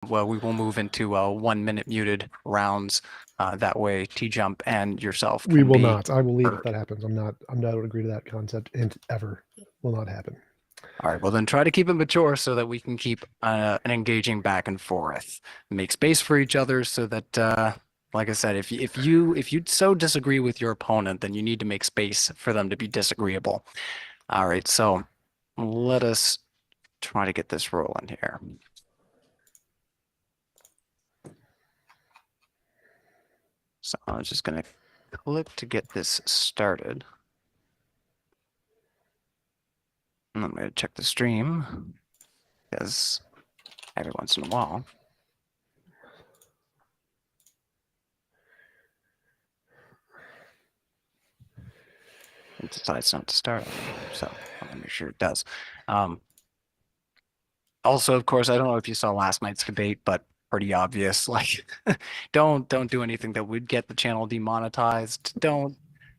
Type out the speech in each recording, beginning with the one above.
well, we will move into 1 minute muted rounds. That way, TJump and yourself We can will be not. I will leave if heard. that happens. I'm not going to agree to that concept, and ever will not happen. All right, well then try to keep it mature so that we can keep an engaging back and forth. Make space for each other so that, like I said, if you so disagree with your opponent, then you need to make space for them to be disagreeable. All right, so let us try to get this rolling here. So I'm just gonna click to get this started. And I'm gonna check the stream because every once in a while. It decides not to start. So I'll make sure it does. Also, of course, I don't know if you saw last night's debate, but pretty obvious. Like, don't do anything that would get the channel demonetized. Don't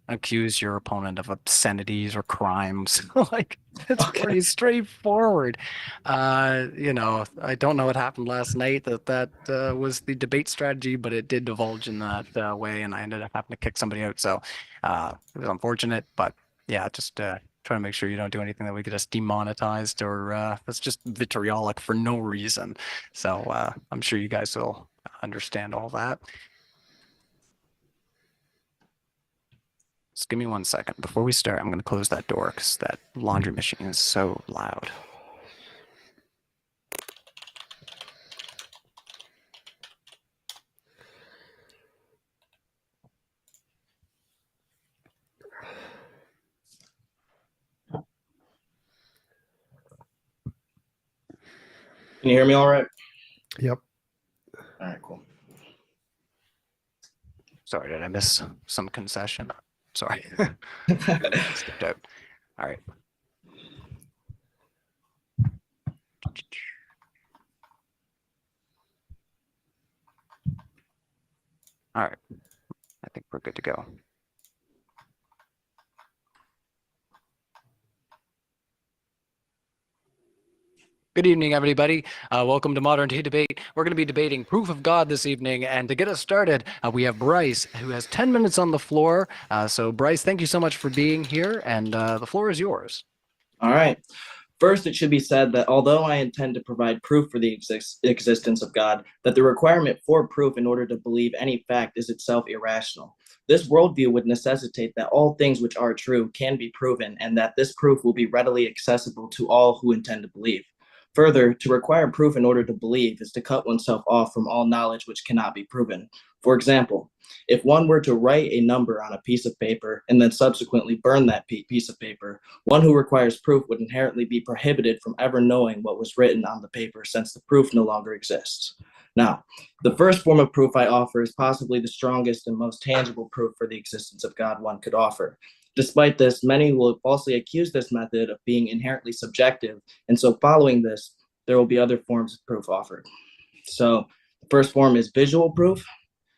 accuse your opponent of obscenities or crimes. Like, it's Okay. pretty straightforward. I don't know what happened last night that was the debate strategy, but it did divulge in that way, and I ended up having to kick somebody out. So it was unfortunate, but yeah, just try to make sure you don't do anything that would get us demonetized or that's just vitriolic for no reason. So I'm sure you guys will understand all that. Just give me 1 second. Before we start, I'm going to close that door because that laundry machine is so loud. Can you hear me all right? Yep. All right, cool. Sorry, did I miss some concession? Sorry. Skipped out. All right. All right. I think we're good to go. Good evening, everybody. Welcome to Modern Day Debate. We're going to be debating proof of God this evening. And to get us started, we have Bryce, who has 10 minutes on the floor. So, Bryce, thank you so much for being here. And the floor is yours. All right. First, it should be said that although I intend to provide proof for the existence of God, that the requirement for proof in order to believe any fact is itself irrational. This worldview would necessitate that all things which are true can be proven, and that this proof will be readily accessible to all who intend to believe. Further, to require proof in order to believe is to cut oneself off from all knowledge which cannot be proven. For example, if one were to write a number on a piece of paper and then subsequently burn that piece of paper, one who requires proof would inherently be prohibited from ever knowing what was written on the paper, since the proof no longer exists. Now, the first form of proof I offer is possibly the strongest and most tangible proof for the existence of God one could offer. Despite this, many will falsely accuse this method of being inherently subjective, and so following this, there will be other forms of proof offered. So the first form is visual proof.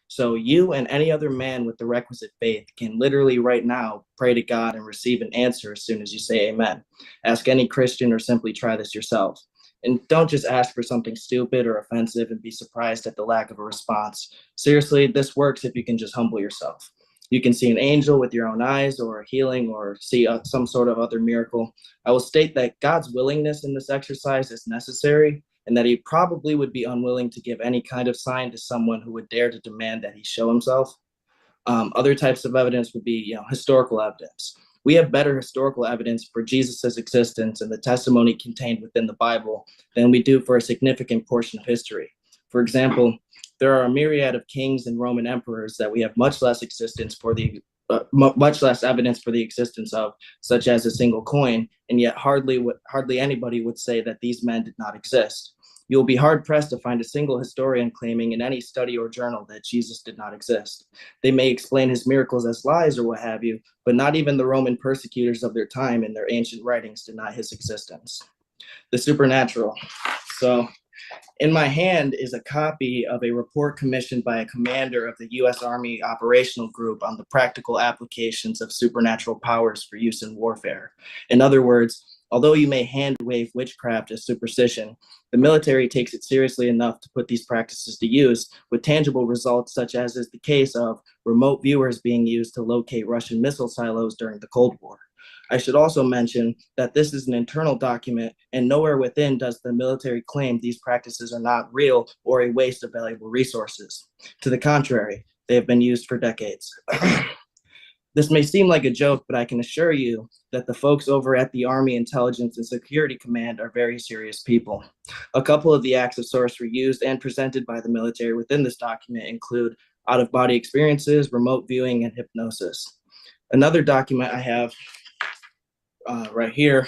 So you and any other man with the requisite faith can literally right now pray to God and receive an answer as soon as you say amen. Ask any Christian or simply try this yourself. And don't just ask for something stupid or offensive and be surprised at the lack of a response. Seriously, this works if you can just humble yourself. You can see an angel with your own eyes, or a healing, or see some sort of other miracle. I will state that God's willingness in this exercise is necessary, and that he probably would be unwilling to give any kind of sign to someone who would dare to demand that he show himself. Other types of evidence would be, historical evidence. We have better historical evidence for Jesus's existence and the testimony contained within the Bible than we do for a significant portion of history. For example, there are a myriad of kings and Roman emperors that we have much less evidence for the existence of, such as a single coin, and yet hardly anybody would say that these men did not exist. You will be hard-pressed to find a single historian claiming in any study or journal that Jesus did not exist. They may explain his miracles as lies or what have you, but not even the Roman persecutors of their time in their ancient writings deny his existence. The supernatural. So, in my hand is a copy of a report commissioned by a commander of the U.S. Army Operational Group on the practical applications of supernatural powers for use in warfare. In other words, Although you may hand wave witchcraft as superstition, the military takes it seriously enough to put these practices to use with tangible results, such as is the case of remote viewers being used to locate Russian missile silos during the Cold War. I should also mention that this is an internal document, and nowhere within does the military claim these practices are not real or a waste of valuable resources. To the contrary, they have been used for decades. This may seem like a joke, but I can assure you that the folks over at the Army Intelligence and Security Command are very serious people. A couple of the acts of sorcery used and presented by the military within this document include out-of-body experiences, remote viewing, and hypnosis. Another document I have right here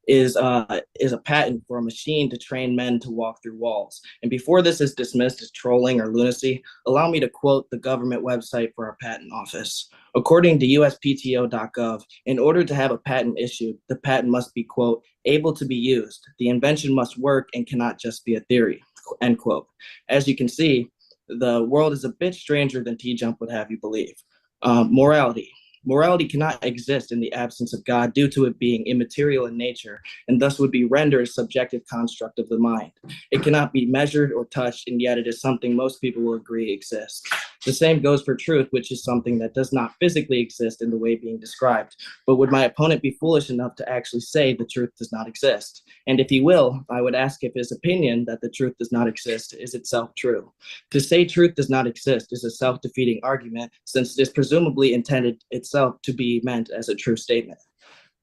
is a patent for a machine to train men to walk through walls. And before this is dismissed as trolling or lunacy, allow me to quote the government website for our patent office. According to uspto.gov, in order to have a patent issued, the patent must be, quote, able to be used. The invention must work and cannot just be a theory, end quote. As you can see, the world is a bit stranger than TJump would have you believe. Morality. Morality cannot exist in the absence of God due to it being immaterial in nature, and thus would be rendered a subjective construct of the mind. It cannot be measured or touched, and yet it is something most people will agree exists. The same goes for truth, which is something that does not physically exist in the way being described. But would my opponent be foolish enough to actually say the truth does not exist? And if he will, I would ask if his opinion that the truth does not exist is itself true. To say truth does not exist is a self-defeating argument, since it is presumably intended itself to be meant as a true statement.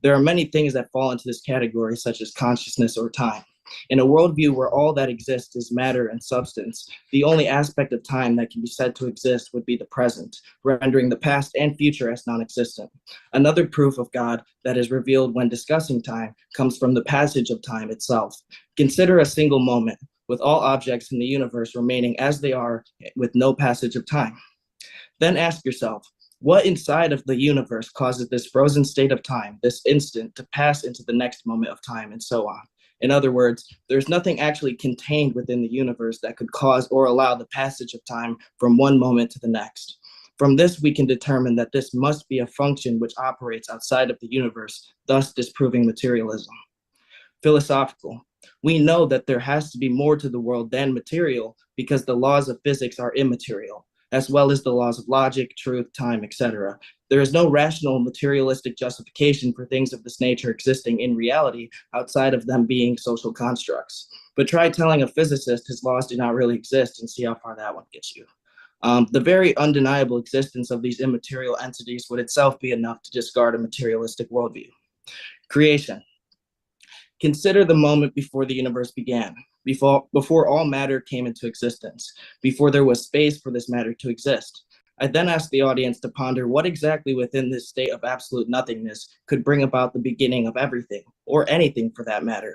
There are many things that fall into this category, such as consciousness or time. In a worldview where all that exists is matter and substance, the only aspect of time that can be said to exist would be the present, rendering the past and future as non-existent. Another proof of God that is revealed when discussing time comes from the passage of time itself. Consider a single moment, with all objects in the universe remaining as they are with no passage of time. Then ask yourself, what inside of the universe causes this frozen state of time, this instant, to pass into the next moment of time, and so on? In other words, there's nothing actually contained within the universe that could cause or allow the passage of time from one moment to the next. From this, we can determine that this must be a function which operates outside of the universe, thus disproving materialism. Philosophical. We know that there has to be more to the world than material because the laws of physics are immaterial, as well as the laws of logic, truth, time, etc. There is no rational materialistic justification for things of this nature existing in reality outside of them being social constructs. But try telling a physicist his laws do not really exist and see how far that one gets you. The very undeniable existence of these immaterial entities would itself be enough to discard a materialistic worldview. Creation. Consider the moment before the universe began, before all matter came into existence, before there was space for this matter to exist. I then asked the audience to ponder what exactly within this state of absolute nothingness could bring about the beginning of everything, or anything for that matter.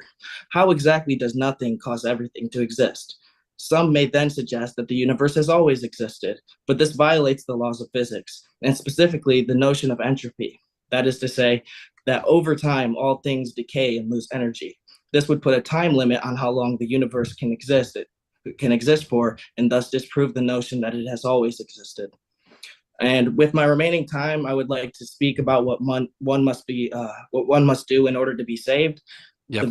How exactly does nothing cause everything to exist? Some may then suggest that the universe has always existed, but this violates the laws of physics, and specifically the notion of entropy. That is to say, that over time, all things decay and lose energy. This would put a time limit on how long the universe can exist for, and thus disprove the notion that it has always existed. And with my remaining time, I would like to speak about what one must do in order to be saved. Yeah, The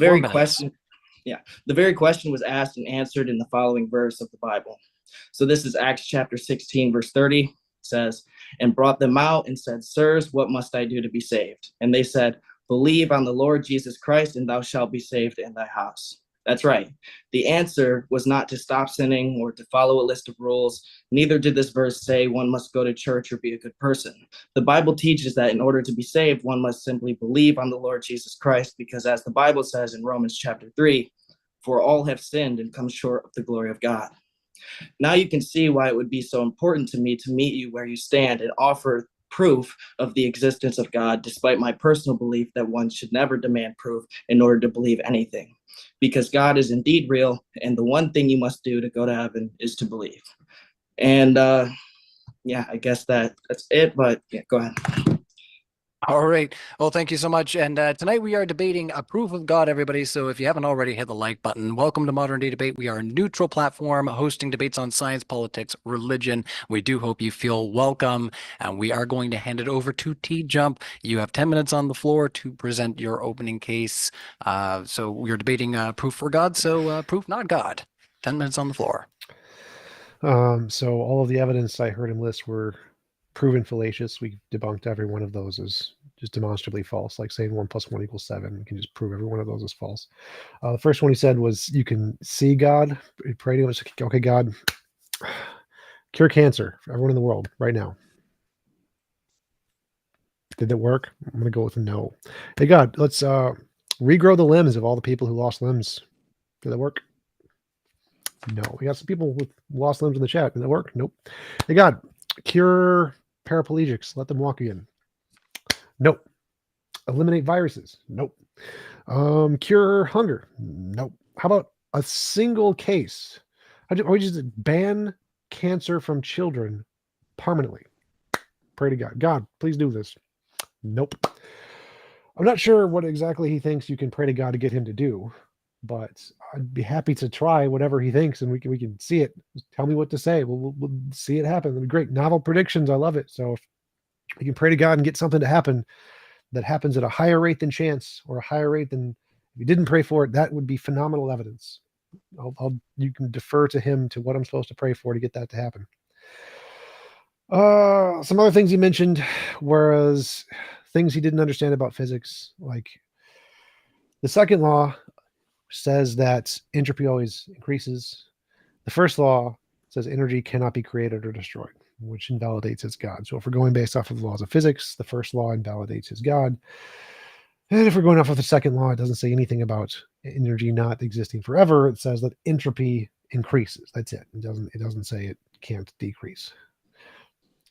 very question was asked and answered in the following verse of the Bible. So this is Acts chapter 16, verse 30. It says, and brought them out and said, sirs, what must I do to be saved? And they said, believe on the Lord Jesus Christ, and thou shalt be saved in thy house. That's right. The answer was not to stop sinning or to follow a list of rules. Neither did this verse say one must go to church or be a good person. The Bible teaches that in order to be saved, one must simply believe on the Lord Jesus Christ, because as the Bible says in Romans chapter 3, for all have sinned and come short of the glory of God. Now you can see why it would be so important to me to meet you where you stand and offer proof of the existence of God, despite my personal belief that one should never demand proof in order to believe anything. Because God is indeed real, and the one thing you must do to go to heaven is to believe. And I guess that's it, but yeah, go ahead. All right. Well, thank you so much. And tonight we are debating a proof of God, everybody. So if you haven't already, hit the like button. Welcome to Modern Day Debate. We are a neutral platform hosting debates on science, politics, religion. We do hope you feel welcome. And we are going to hand it over to TJump. You have 10 minutes on the floor to present your opening case. So we're debating proof for God. So proof not God. 10 minutes on the floor. So all of the evidence I heard him list were proven fallacious. We debunked every one of those as just demonstrably false, like saying 1 + 1 = 7. We can just prove every one of those is false. The first one he said was you can see God, pray to him, it's like, okay, God, cure cancer for everyone in the world right now. Did it work? I'm going to go with no. Hey, God, let's regrow the limbs of all the people who lost limbs. Did that work? No. We got some people with lost limbs in the chat. Did that work? Nope. Hey, God, cure paraplegics. Let them walk again. Nope. Eliminate viruses. Nope. Cure hunger. Nope. How about a single case? Or just ban cancer from children permanently? Pray to God. God, please do this. Nope. I'm not sure what exactly he thinks you can pray to God to get him to do, but I'd be happy to try whatever he thinks, and we can see it. Just tell me what to say. We'll see it happen. It'll be great. Novel predictions. I love it. So if you can pray to God and get something to happen that happens at a higher rate than chance, or a higher rate than if you didn't pray for it, that would be phenomenal evidence. You can defer to him to what I'm supposed to pray for to get that to happen. Some other things he mentioned, whereas things he didn't understand about physics, like the second law says that entropy always increases. The first law says energy cannot be created or destroyed, which invalidates his God. So if we're going based off of the laws of physics, the first law invalidates his God. And if we're going off of the second law, it doesn't say anything about energy not existing forever. It says that entropy increases. That's it. It doesn't say it can't decrease.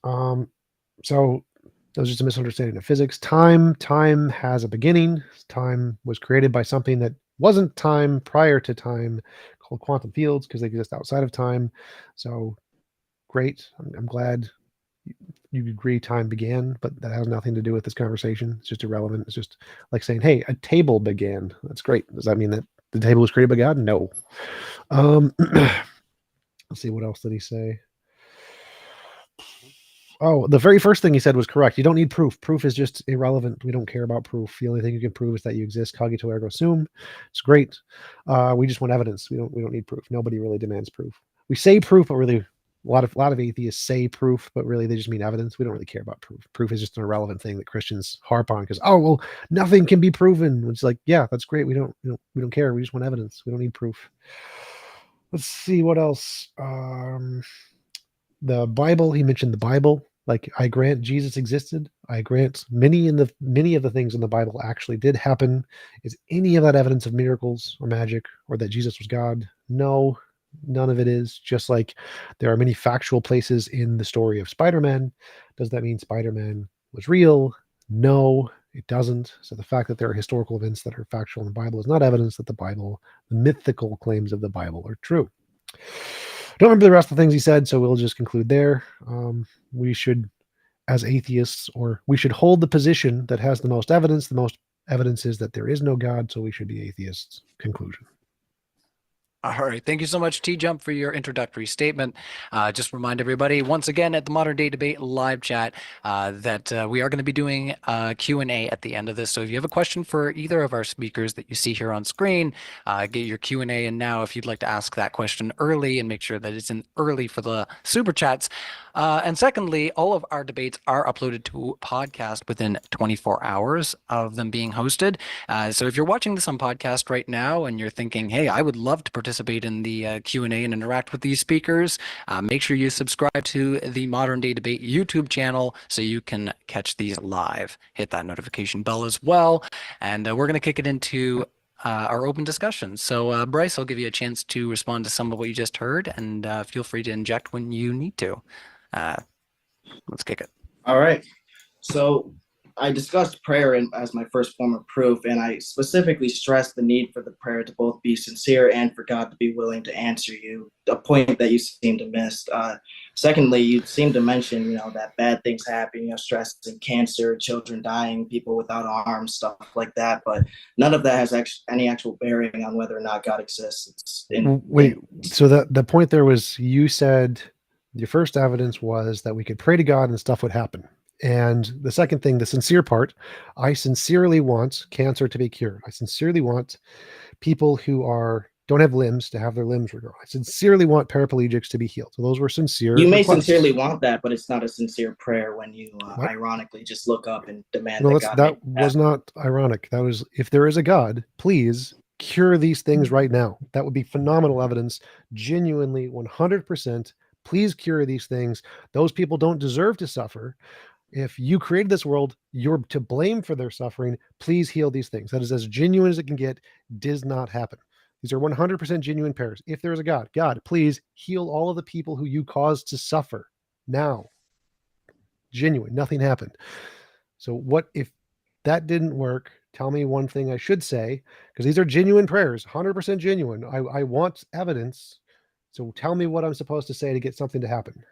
So that was just a misunderstanding of physics. Time has a beginning. Time was created by something that wasn't time prior to time, called quantum fields, because they exist outside of time. So great. I'm glad you agree time began, but that has nothing to do with this conversation. It's just irrelevant. It's just like saying, hey, a table began. That's great. Does that mean that the table was created by God? No. Let's see, what else did he say? Oh, the very first thing he said was correct. You don't need proof. Proof is just irrelevant. We don't care about proof. The only thing you can prove is that you exist. Cogito ergo sum. It's great. We just want evidence. We don't need proof. Nobody really demands proof. We say proof, but really, a lot of atheists say proof, but really they just mean evidence. We don't really care about proof. Proof is just an irrelevant thing that Christians harp on because, oh well, nothing can be proven. It's like, yeah, that's great. We don't care. We just want evidence. We don't need proof. Let's see what else. The Bible. He mentioned the Bible. Like, I grant Jesus existed. I grant many of the things in the Bible actually did happen. Is any of that evidence of miracles or magic or that Jesus was God? No, none of it is. Just like there are many factual places in the story of Spider-Man. Does that mean Spider-Man was real? No, it doesn't. So the fact that there are historical events that are factual in the Bible is not evidence that the mythical claims of the Bible are true. Don't remember the rest of the things he said, so we'll just conclude there. We should, as atheists, or we should hold the position that has the most evidence. The most evidence is that there is no God, so we should be atheists. Conclusion. All right. Thank you so much, TJump, for your introductory statement. Just remind everybody once again at the Modern Day Debate live chat that we are going to be doing a Q&A at the end of this. So if you have a question for either of our speakers that you see here on screen, get your Q&A in now if you'd like to ask that question early and make sure that it's in early for the super chats. And secondly, all of our debates are uploaded to podcast within 24 hours of them being hosted. So if you're watching this on podcast right now and you're thinking, hey, I would love to participate in the Q&A and interact with these speakers, make sure you subscribe to the Modern Day Debate YouTube channel so you can catch these live. Hit that notification bell as well. And we're going to kick it into our open discussion. So Bryce, I'll give you a chance to respond to some of what you just heard, and feel free to inject when you need to. Let's kick it. All right. So I discussed prayer as my first form of proof, and I specifically stressed the need for the prayer to both be sincere and for God to be willing to answer you, a point that you seem to miss. Secondly, you seem to mention, that bad things happen, stress and cancer, children dying, people without arms, stuff like that, but none of that has any actual bearing on whether or not God exists. So the point there was, you said your first evidence was that we could pray to God and stuff would happen. And the second thing, the sincere part, I sincerely want cancer to be cured. I sincerely want people who don't have limbs to have their limbs regrown. I sincerely want paraplegics to be healed. So those were sincere You may requests. sincerely want that, but it's not a sincere prayer when you ironically just look up and demand that God was not ironic. That was, if there is a God, please cure these things right now. That would be phenomenal evidence. Genuinely, 100%. Please cure these things. Those people don't deserve to suffer. If you created this world, you're to blame for their suffering. Please heal these things. That is as genuine as it can get. Does not happen. These are 100% genuine prayers. If there is a God, God, please heal all of the people who you caused to suffer now. Genuine. Nothing happened. So what if that didn't work? Tell me one thing I should say, because these are genuine prayers, 100% genuine. I want evidence. So tell me what I'm supposed to say to get something to happen.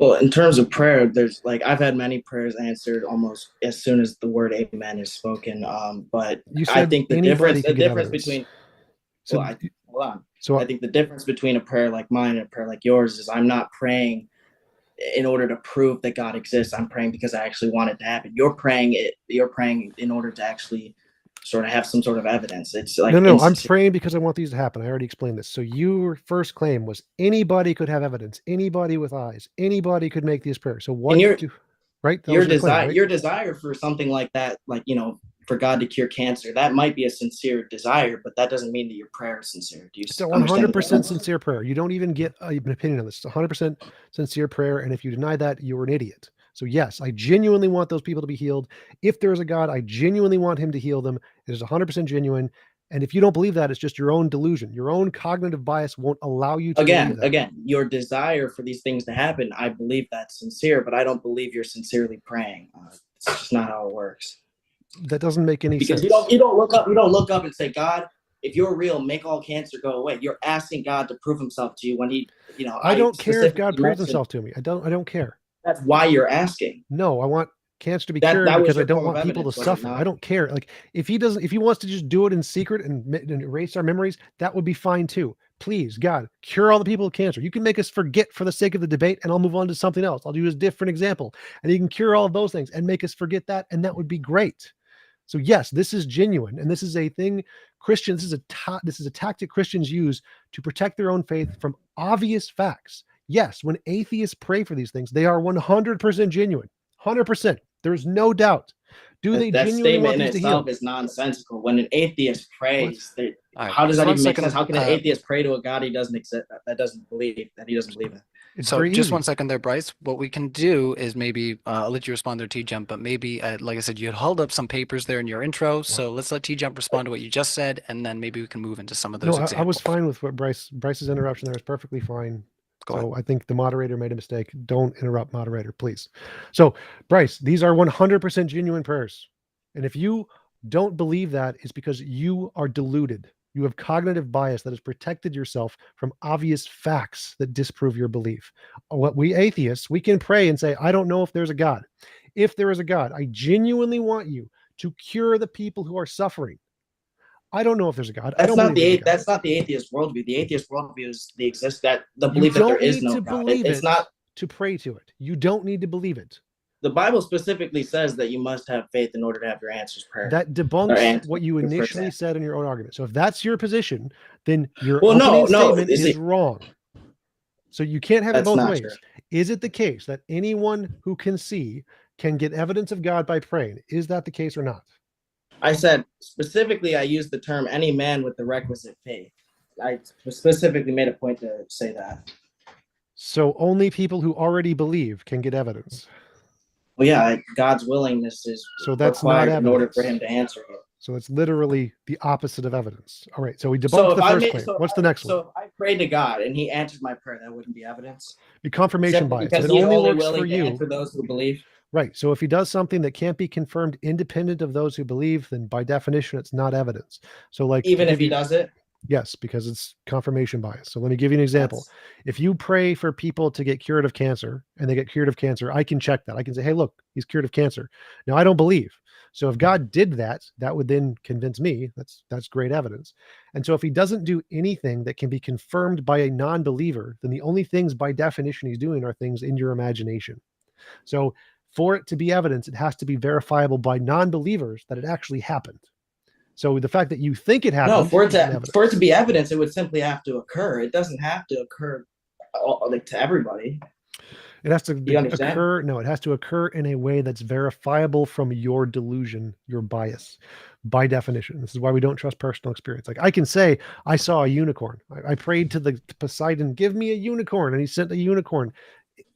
Well, in terms of prayer, there's I've had many prayers answered almost as soon as the word amen is spoken. But I think the difference between hold on. So I think the difference between a prayer like mine and a prayer like yours is I'm not praying in order to prove that God exists. I'm praying because I actually want it to happen. You're praying in order to actually sort of have some sort of evidence. It's like no, I'm praying because I want these to happen. I already explained this. So your first claim was anybody could have evidence, anybody with eyes, anybody could make these prayers. So what right? Your desire for something like that, for God to cure cancer, that might be a sincere desire, but that doesn't mean that your prayer is sincere. Do you? It's a 100% sincere prayer. You don't even get an opinion on this. It's 100% sincere prayer, and if you deny that, you're an idiot. So yes, I genuinely want those people to be healed. If there is a God, I genuinely want him to heal them. It is 100% genuine. And if you don't believe that, it's just your own delusion. Your own cognitive bias won't allow you to believe that. Again, your desire for these things to happen, I believe that's sincere, but I don't believe you're sincerely praying. It's just not how it works. That doesn't make any sense. Because you don't look up and say, God, if you're real, make all cancer go away. You're asking God to prove himself to you when he, I don't care if God proves himself to me. I don't care. That's why you're asking. No, I want cancer to be cured because I don't want people to suffer. I don't care. Like if he wants to just do it in secret and erase our memories, that would be fine too. Please, God, cure all the people with cancer. You can make us forget for the sake of the debate, and I'll move on to something else. I'll do a different example, and you can cure all of those things and make us forget that, and that would be great. So yes, this is genuine, and this is a thing Christians. This is a tactic Christians use to protect their own faith from obvious facts. Yes, when atheists pray for these things, they are 100% genuine. 100%. There's no doubt. That statement in itself is nonsensical. When an atheist prays, how does that even make sense? How can an atheist pray to a God he doesn't exist, that doesn't believe in? So just 1 second there, Bryce. What we can do is maybe I'll let you respond there, TJump, but maybe like I said, you had held up some papers there in your intro. So let's let TJump respond to what you just said, and then maybe we can move into some of those examples. I was fine with what Bryce's interruption there is perfectly fine. So I think the moderator made a mistake. Don't interrupt, moderator, please. So Bryce, these are 100% genuine prayers. And if you don't believe that, it's because you are deluded. You have cognitive bias that has protected yourself from obvious facts that disprove your belief. What we atheists, we can pray and say, I don't know if there's a God. If there is a God, I genuinely want you to cure the people who are suffering. I don't know if there's a God. That's not the atheist worldview. The atheist worldview is the belief that there is no God. It's not to pray to it. You don't need to believe it. The Bible specifically says that you must have faith in order to have your answers prayer. That debunks what you initially said in your own argument. So if that's your position, then your opening statement is wrong. So you can't have it both ways. True. Is it the case that anyone who can see can get evidence of God by praying? Is that the case or not? I said specifically, I used the term any man with the requisite faith. I specifically made a point to say that. So only people who already believe can get evidence. Well, yeah, God's willingness is required in order for him to answer it. So it's literally the opposite of evidence. All right, so we debunked the first claim. What's the next one? So if I prayed to God and he answered my prayer, that wouldn't be evidence. Your confirmation Simply bias. If because it he's only only works for willing to you, answer those who believe. right. So if he does something that can't be confirmed independent of those who believe, then by definition, it's not evidence. So like, to Even if give he you, does it. yes, because it's confirmation bias. So let me give you an example. If you pray for people to get cured of cancer and they get cured of cancer, I can check that. I can say, hey, look, he's cured of cancer. Now, I don't believe. So if God did that, that would then convince me that's great evidence. And so if he doesn't do anything that can be confirmed by a non-believer, then the only things by definition he's doing are things in your imagination. So for it to be evidence, it has to be verifiable by non-believers that it actually happened. So the fact that you think it happened, no, for it isn't evidence. to be evidence, it would simply have to occur. It doesn't have to occur like to everybody. It has to You understand? occur. No, it has to occur in a way that's verifiable from your delusion, your bias, by definition. This is why we don't trust personal experience. Like I can say, I saw a unicorn. I prayed to the Poseidon, give me a unicorn, and he sent a unicorn.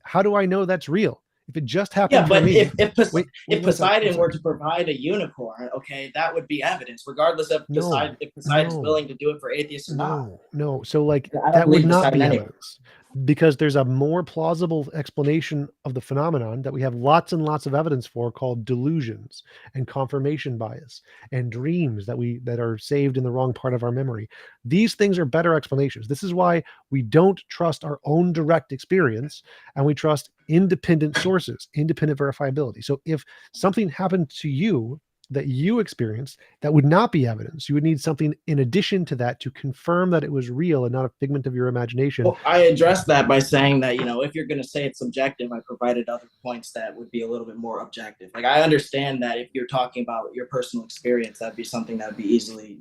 How do I know that's real? If it just happened Yeah, for but me, if wait, Poseidon were to provide a unicorn, okay, that would be evidence, regardless of Poseidon, if Poseidon's willing to do it for atheists or not. No. So like I don't that would believe not Poseidon be anyway. evidence because there's a more plausible explanation of the phenomenon that we have lots and lots of evidence for called delusions and confirmation bias and dreams that are saved in the wrong part of our memory. These things are better explanations. This is why we don't trust our own direct experience and we trust independent sources, independent verifiability. So if something happened to you that you experienced, that would not be evidence. You would need something in addition to that to confirm that it was real and not a figment of your imagination. Well, I addressed that by saying that, if you're going to say it's subjective, I provided other points that would be a little bit more objective. Like, I understand that if you're talking about your personal experience, that'd be something that would be easily,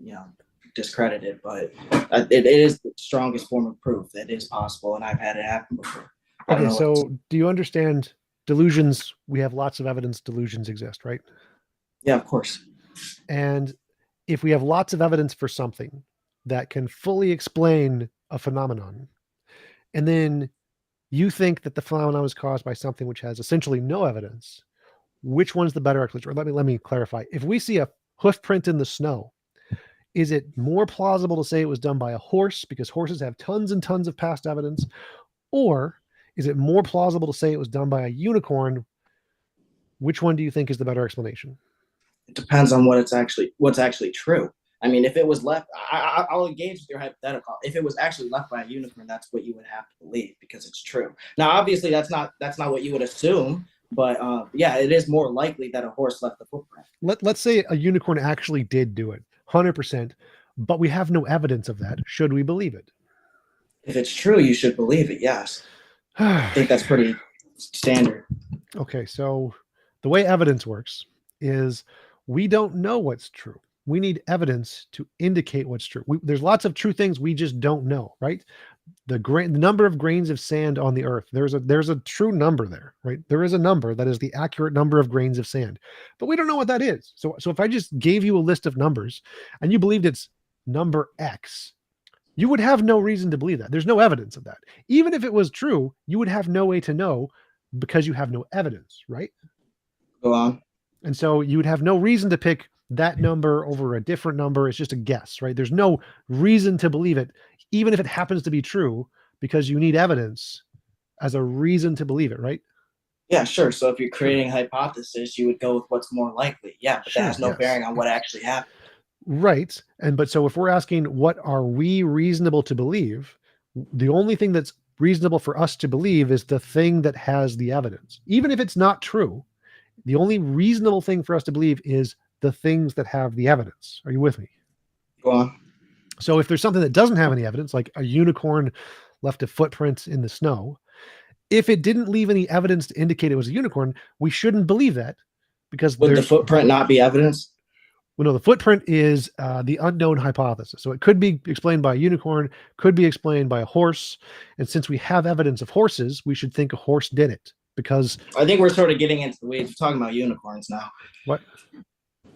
discredited, but it is the strongest form of proof that it is possible, and I've had it happen before. Okay, so do you understand delusions? We have lots of evidence delusions exist, right? Yeah, of course. And if we have lots of evidence for something that can fully explain a phenomenon, and then you think that the phenomenon was caused by something which has essentially no evidence, which one's the better explanation? Or let me clarify. If we see a hoof print in the snow, is it more plausible to say it was done by a horse because horses have tons and tons of past evidence? Or is it more plausible to say it was done by a unicorn? Which one do you think is the better explanation? It depends on what's actually true. I mean, if it was left, I'll engage with your hypothetical. If it was actually left by a unicorn, that's what you would have to believe because it's true. Now, obviously, that's not what you would assume, but yeah, it is more likely that a horse left the footprint. Let's say a unicorn actually did do it, 100%, but we have no evidence of that. Should we believe it? If it's true, you should believe it. Yes, I think that's pretty standard. Okay, so the way evidence works is we don't know what's true. We need evidence to indicate what's true. There's lots of true things we just don't know, right? The number of grains of sand on the earth, there's a true number there, right? There is a number that is the accurate number of grains of sand, but we don't know what that is. So if I just gave you a list of numbers and you believed it's number X, you would have no reason to believe that. There's no evidence of that. Even if it was true, you would have no way to know because you have no evidence, right? Go on. And so you would have no reason to pick that number over a different number. It's just a guess, right? There's no reason to believe it, even if it happens to be true, because you need evidence as a reason to believe it, right? Yeah, sure. So if you're creating a hypothesis, you would go with what's more likely. Yeah, but that has no bearing on what actually happened. Right. But so if we're asking what are we reasonable to believe, the only thing that's reasonable for us to believe is the thing that has the evidence. Even if it's not true, the only reasonable thing for us to believe is the things that have the evidence. Are you with me? Go on. So if there's something that doesn't have any evidence, like a unicorn left a footprint in the snow, if it didn't leave any evidence to indicate it was a unicorn, we shouldn't believe that because would the footprint not be evidence? Well, no, the footprint is the unknown hypothesis. So it could be explained by a unicorn, could be explained by a horse. And since we have evidence of horses, we should think a horse did it. Because I think we're sort of getting into the weeds. We're talking about unicorns now. What?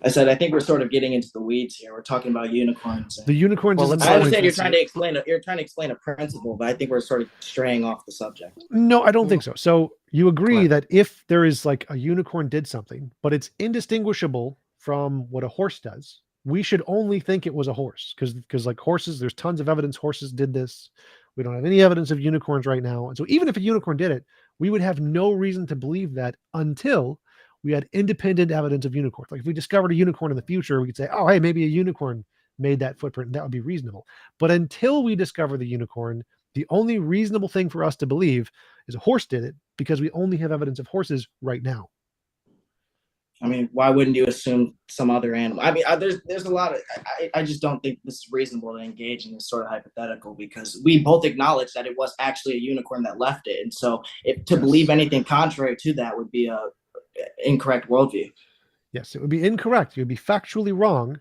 I said I think we're sort of getting into the weeds here. We're talking about unicorns. The unicorns. Well, I understand you're trying to explain a principle, but I think we're sort of straying off the subject. No, I don't think so. So you agree that if there is like a unicorn did something, but it's indistinguishable from what a horse does, we should only think it was a horse because like horses, there's tons of evidence horses did this. We don't have any evidence of unicorns right now. And so even if a unicorn did it, we would have no reason to believe that until we had independent evidence of unicorns. Like if we discovered a unicorn in the future, we could say, oh, hey, maybe a unicorn made that footprint, and that would be reasonable. But until we discover the unicorn, the only reasonable thing for us to believe is a horse did it because we only have evidence of horses right now. I mean, why wouldn't you assume some other animal? I mean, there's a lot of, I just don't think this is reasonable to engage in this sort of hypothetical because we both acknowledge that it was actually a unicorn that left it. And so to believe anything contrary to that would be a incorrect worldview. Yes, it would be incorrect. It would be factually wrong.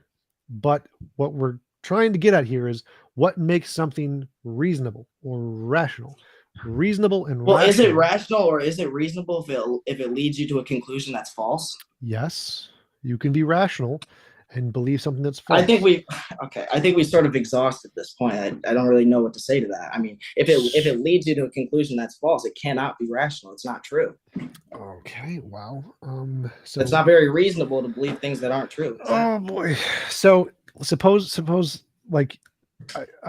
But what we're trying to get at here is what makes something reasonable or rational. Reasonable and well, rational. Is it rational or is it reasonable if it leads you to a conclusion that's false? Yes, you can be rational and believe something that's false. I think we sort of exhausted this point. I don't really know what to say to that. I mean, if it leads you to a conclusion that's false, it cannot be rational. It's not true. Okay, wow. So it's not very reasonable to believe things that aren't true. Oh boy. So suppose like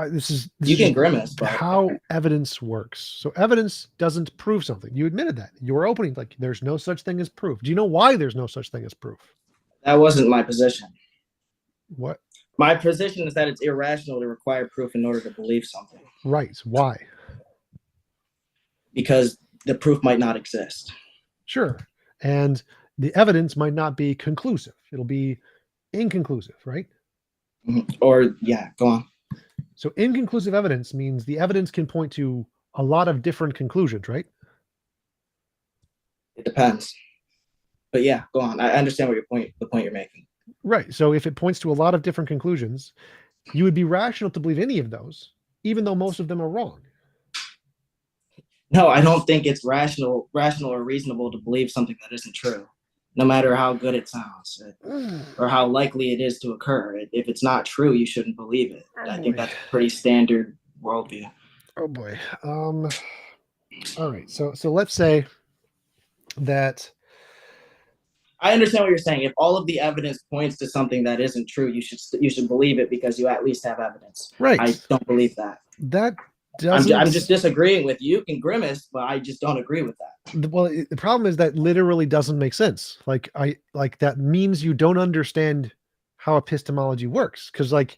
this you can grimace, but how evidence works. So evidence doesn't prove something. You admitted that. You were opening like there's no such thing as proof. Do you know why there's no such thing as proof? That wasn't my position. What? My position is that it's irrational to require proof in order to believe something. Right. Why? Because the proof might not exist. Sure. And the evidence might not be conclusive. It'll be inconclusive, right? Or yeah, go on. So inconclusive evidence means the evidence can point to a lot of different conclusions, right? It depends. But yeah, go on. I understand what the point you're making. Right. So if it points to a lot of different conclusions, you would be rational to believe any of those, even though most of them are wrong. No, I don't think it's rational or reasonable to believe something that isn't true, no matter how good it sounds or how likely it is to occur. If it's not true, you shouldn't believe it. I think that's a pretty standard worldview. Oh boy. All right. So let's say that I understand what you're saying. If all of the evidence points to something that isn't true, you should believe it because you at least have evidence. Right. I don't believe that. That doesn't. I'm just disagreeing with you. You can grimace, but I just don't agree with that. Well, the problem is that literally doesn't make sense. Like that means you don't understand how epistemology works because like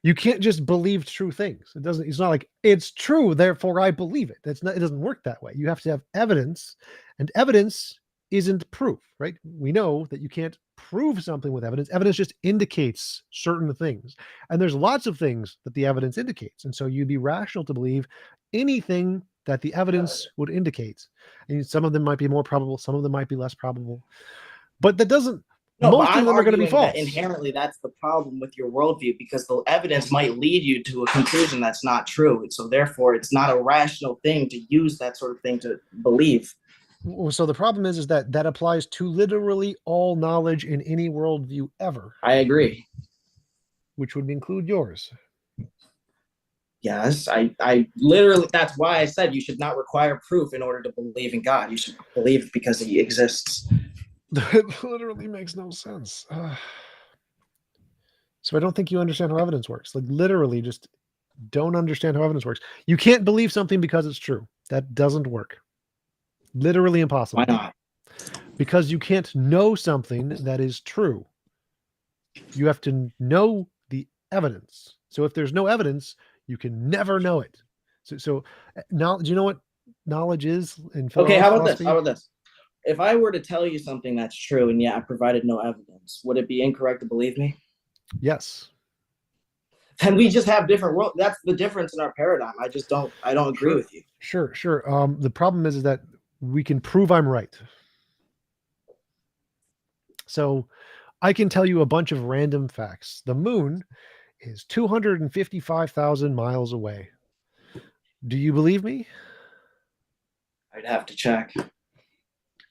you can't just believe true things. It's not like it's true, therefore I believe it. It doesn't work that way. You have to have evidence, and evidence isn't proof, right? We know that you can't prove something with evidence. Evidence just indicates certain things. And there's lots of things that the evidence indicates. And so you'd be rational to believe anything that the evidence would indicate. And some of them might be more probable, some of them might be less probable. But that doesn't, most of them are going to be false. Inherently, that's the problem with your worldview because the evidence might lead you to a conclusion that's not true. And so therefore, it's not a rational thing to use that sort of thing to believe. So the problem is that applies to literally all knowledge in any worldview ever. I agree. Which would include yours. Yes, I literally, that's why I said you should not require proof in order to believe in God. You should believe because he exists. That literally makes no sense. So I don't think you understand how evidence works. Like literally just don't understand how evidence works. You can't believe something because it's true. That doesn't work. Literally impossible. Why not? Because you can't know something that is true. You have to know the evidence. So if there's no evidence, you can never know it. So now, do you know what knowledge is in philosophy? Okay, how about this? If I were to tell you something that's true and yet I provided no evidence, would it be incorrect to believe me? Yes. Then we just have different world. That's the difference in our paradigm. I don't agree with you. Sure. The problem is that we can prove I'm right. So I can tell you a bunch of random facts. The moon is 255,000 miles away. Do you believe me? I'd have to check.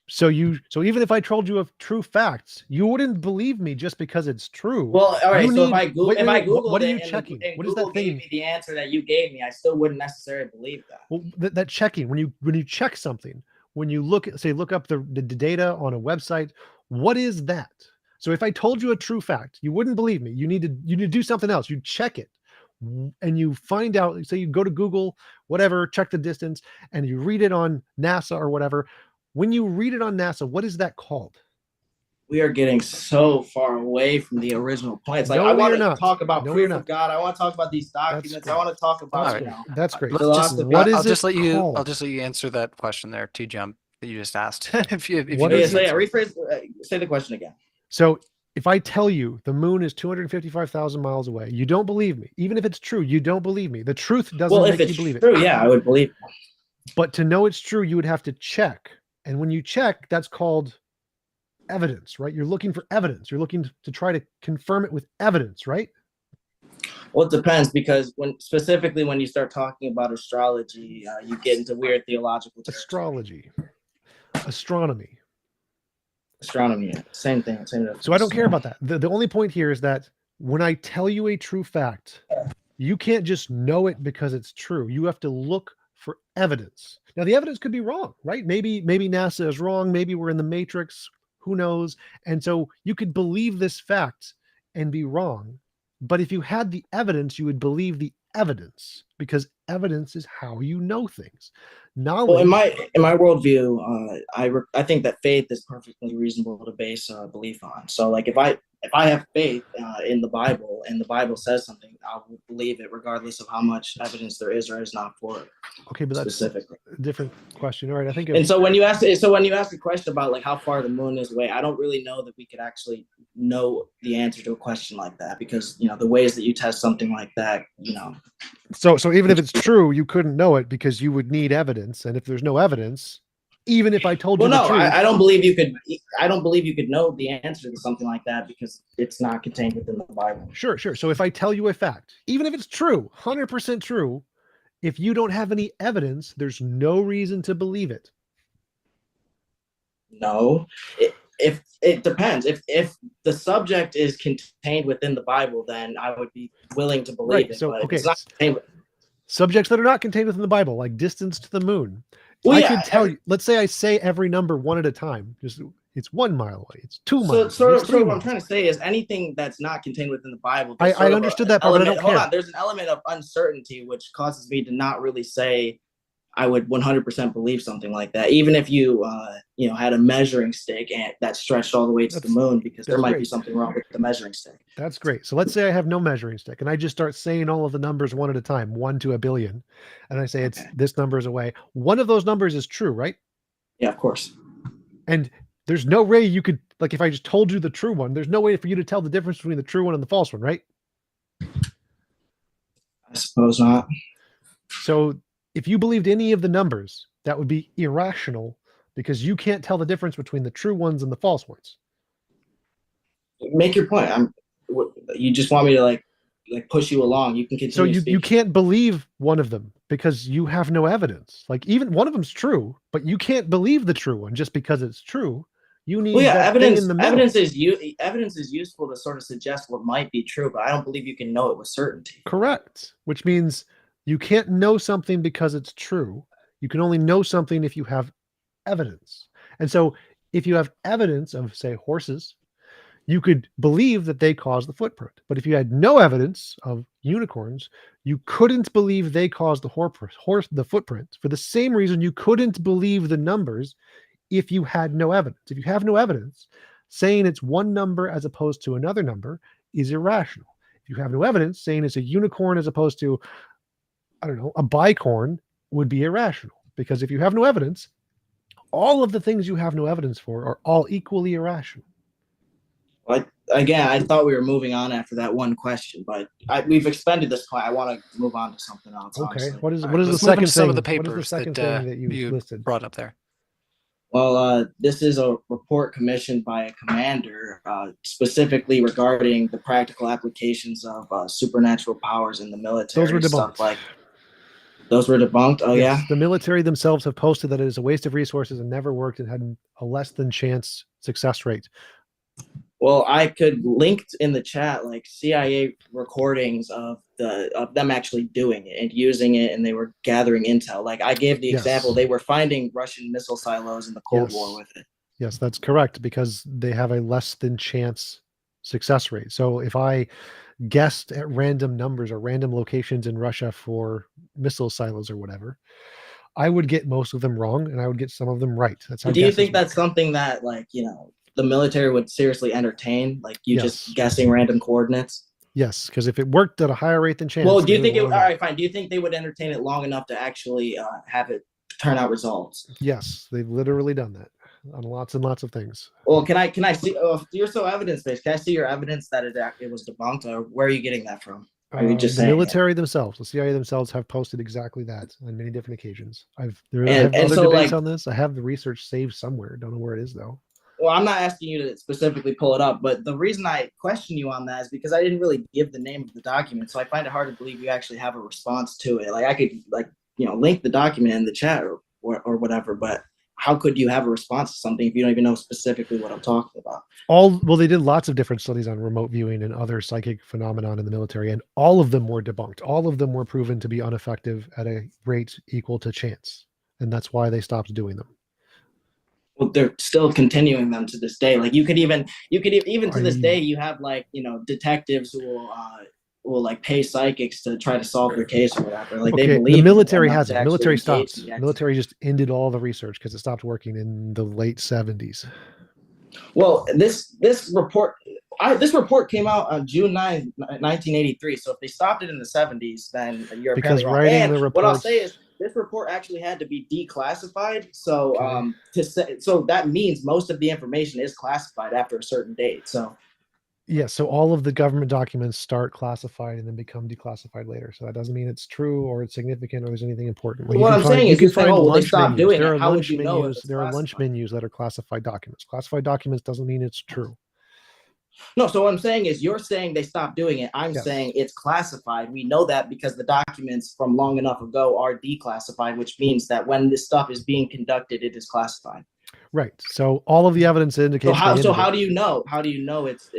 So even if I told you of true facts, you wouldn't believe me just because it's true. Well, all right. If I Googled what are you it checking? and What is Google that thing? gave me the answer that you gave me, I still wouldn't necessarily believe that. Well, that checking, when you check something, when you look up the data on a website, what is that? So if I told you a true fact, you wouldn't believe me. You need to do something else. You check it and you find out, say you go to Google, whatever, check the distance, and you read it on NASA or whatever. When you read it on NASA, what is that called? We are getting so far away from the original point. It's like, No, I we want are to not. talk about No, we are proof of not. God. I want to talk about these documents. I want to talk about, Alright. That's great. Let's just, philosophy. What is I'll just it let you. called? I'll just let you answer that question there, TJump, that you just asked. if you What know is the Yeah, so it? rephrase, say the question again. So if I tell you the moon is 255,000 miles away, you don't believe me. Even if it's true, you don't believe me. The truth doesn't Well, make if you it's believe it. true, yeah, I would believe. But to know it's true, you would have to check. And when you check, that's called evidence, right? You're looking for evidence. You're looking to try to confirm it with evidence, right? Well, it depends, because specifically when you start talking about astrology, you get into weird theological territory. Astrology, astronomy. Astronomy, yeah. Same thing. Same difference. So I don't care about that. The only point here is that when I tell you a true fact, you can't just know it because it's true. You have to look for evidence. Now, the evidence could be wrong, right? Maybe NASA is wrong. Maybe we're in the matrix. Who knows? And so you could believe this fact and be wrong. But if you had the evidence, you would believe the evidence, because evidence is how you know things. Knowledge. Well, in my worldview, I think that faith is perfectly reasonable to base belief on. So, like, if I have faith in the Bible, and the Bible says something, I will believe it regardless of how much evidence there is or is not for it. Okay, but that's specifically a different question. All right, I think. And so when you ask the question about like how far the moon is away, I don't really know that we could actually know the answer to a question like that, because the ways that you test something like that, So even if it's true, you couldn't know it because you would need evidence, and if there's no evidence, even if I told you the truth, I don't believe you could. I don't believe you could know the answer to something like that because it's not contained within the Bible. Sure. So if I tell you a fact, even if it's true, 100% true, if you don't have any evidence, there's no reason to believe it. No, if it depends. If the subject is contained within the Bible, then I would be willing to believe it. So but okay, it's not contained subjects that are not contained within the Bible, like distance to the moon. Well, I yeah, could tell you. Let's say I say every number one at a time. Just it's 1 mile away. It's 2 miles. So it's what 3 I'm miles. trying to say is anything that's not contained within the Bible. I understood that part, but I don't care. Hold on, there's an element of uncertainty which causes me to not really say I would 100% believe something like that, even if you had a measuring stick and that stretched all the way to the moon, because there might be something wrong with the measuring stick. That's great. So let's say I have no measuring stick and I just start saying all of the numbers one at a time, 1 to a billion, and I say it's this number is away. One of those numbers is true, right? Yeah, of course. And there's no way you could, like, if I just told you the true one, there's no way for you to tell the difference between the true one and the false one, right? I suppose not. So if you believed any of the numbers, that would be irrational because you can't tell the difference between the true ones and the false ones. Make your point. You just want me to like push you along. You can continue. So you can't believe one of them because you have no evidence. Like, even one of them's true, but you can't believe the true one just because it's true. You need evidence. In the middle. Evidence is useful to sort of suggest what might be true, but I don't believe you can know it with certainty. Correct. Which means you can't know something because it's true. You can only know something if you have evidence. And so if you have evidence of, say, horses, you could believe that they caused the footprint. But if you had no evidence of unicorns, you couldn't believe they caused the footprint, for the same reason you couldn't believe the numbers if you had no evidence. If you have no evidence, saying it's one number as opposed to another number is irrational. If you have no evidence, saying it's a unicorn as opposed to, I don't know, a bicorn would be irrational. Because if you have no evidence, all of the things you have no evidence for are all equally irrational. Again, I thought we were moving on after that one question, but we've expended this point. I want to move on to something else. Okay. Honestly. What is All right, the let's move second into some thing? of the What is the papers second that, thing that you listed? brought up there? Well, this is a report commissioned by a commander, specifically regarding the practical applications of supernatural powers in the military. Those were debunked. Stuff like those were debunked. Oh, Yes, yeah. the military themselves have posted that it is a waste of resources and never worked and had a less than chance success rate. Well, I could link in the chat like CIA recordings of them actually doing it and using it, and they were gathering intel. Like I gave the example, they were finding Russian missile silos in the Cold War with it. Yes, that's correct, because they have a less than chance success rate. So if I guessed at random numbers or random locations in Russia for missile silos or whatever, I would get most of them wrong and I would get some of them right. That's how Do you guesses think work. that's something that, like, the military would seriously entertain? Like, you Yes. just guessing random coordinates? Yes, because if it worked at a higher rate than chance, Well, do they you think would it? All wanna know. right, fine. Do you think they would entertain it long enough to actually have it turn out results? Yes, they've literally done that on lots and lots of things. Well, can I see? Oh, you're so evidence based. Can I see your evidence that it was debunked, or where are you getting that from? Are you just The saying it? military themselves, the CIA themselves, have posted exactly that on many different occasions. I And- have and other so, debates like- on this. I have the research saved somewhere. Don't know where it is though. Well, I'm not asking you to specifically pull it up, but the reason I question you on that is because I didn't really give the name of the document, so I find it hard to believe you actually have a response to it. Like, I could, like, link the document in the chat or whatever, but how could you have a response to something if you don't even know specifically what I'm talking about? Well, they did lots of different studies on remote viewing and other psychic phenomenon in the military, and all of them were debunked. All of them were proven to be ineffective at a rate equal to chance, and that's why they stopped doing them. Well, they're still continuing them to this day. Like, you could even to this I- day, you have, like, detectives who will like pay psychics to try to solve their case or whatever. Like, they Okay, believe the military enough has to it. actually Military engage stopped. in the Military just ended all the research because it stopped working in the late 70s. Well, this report came out on June 9th, 1983. So if they stopped it in the 70s, then you're Because apparently wrong. writing And the what I'll reports, say is this report actually had to be declassified. So Okay. so that means most of the information is classified after a certain date. So yeah, so all of the government documents start classified and then become declassified later. So that doesn't mean it's true or it's significant or there's anything important. Like, what I'm saying you is, can you're saying, find oh, well, they lunch stopped menus. doing There it. are How would lunch you know if menus. it's There are lunch classified? menus that are classified documents. Classified documents doesn't mean it's true. No, so what I'm saying is, you're saying they stopped doing it. I'm Yes. saying it's classified. We know that because the documents from long enough ago are declassified, which means that when this stuff is being conducted, it is classified. Right. So all of the evidence indicates So how do you know? How do you know it's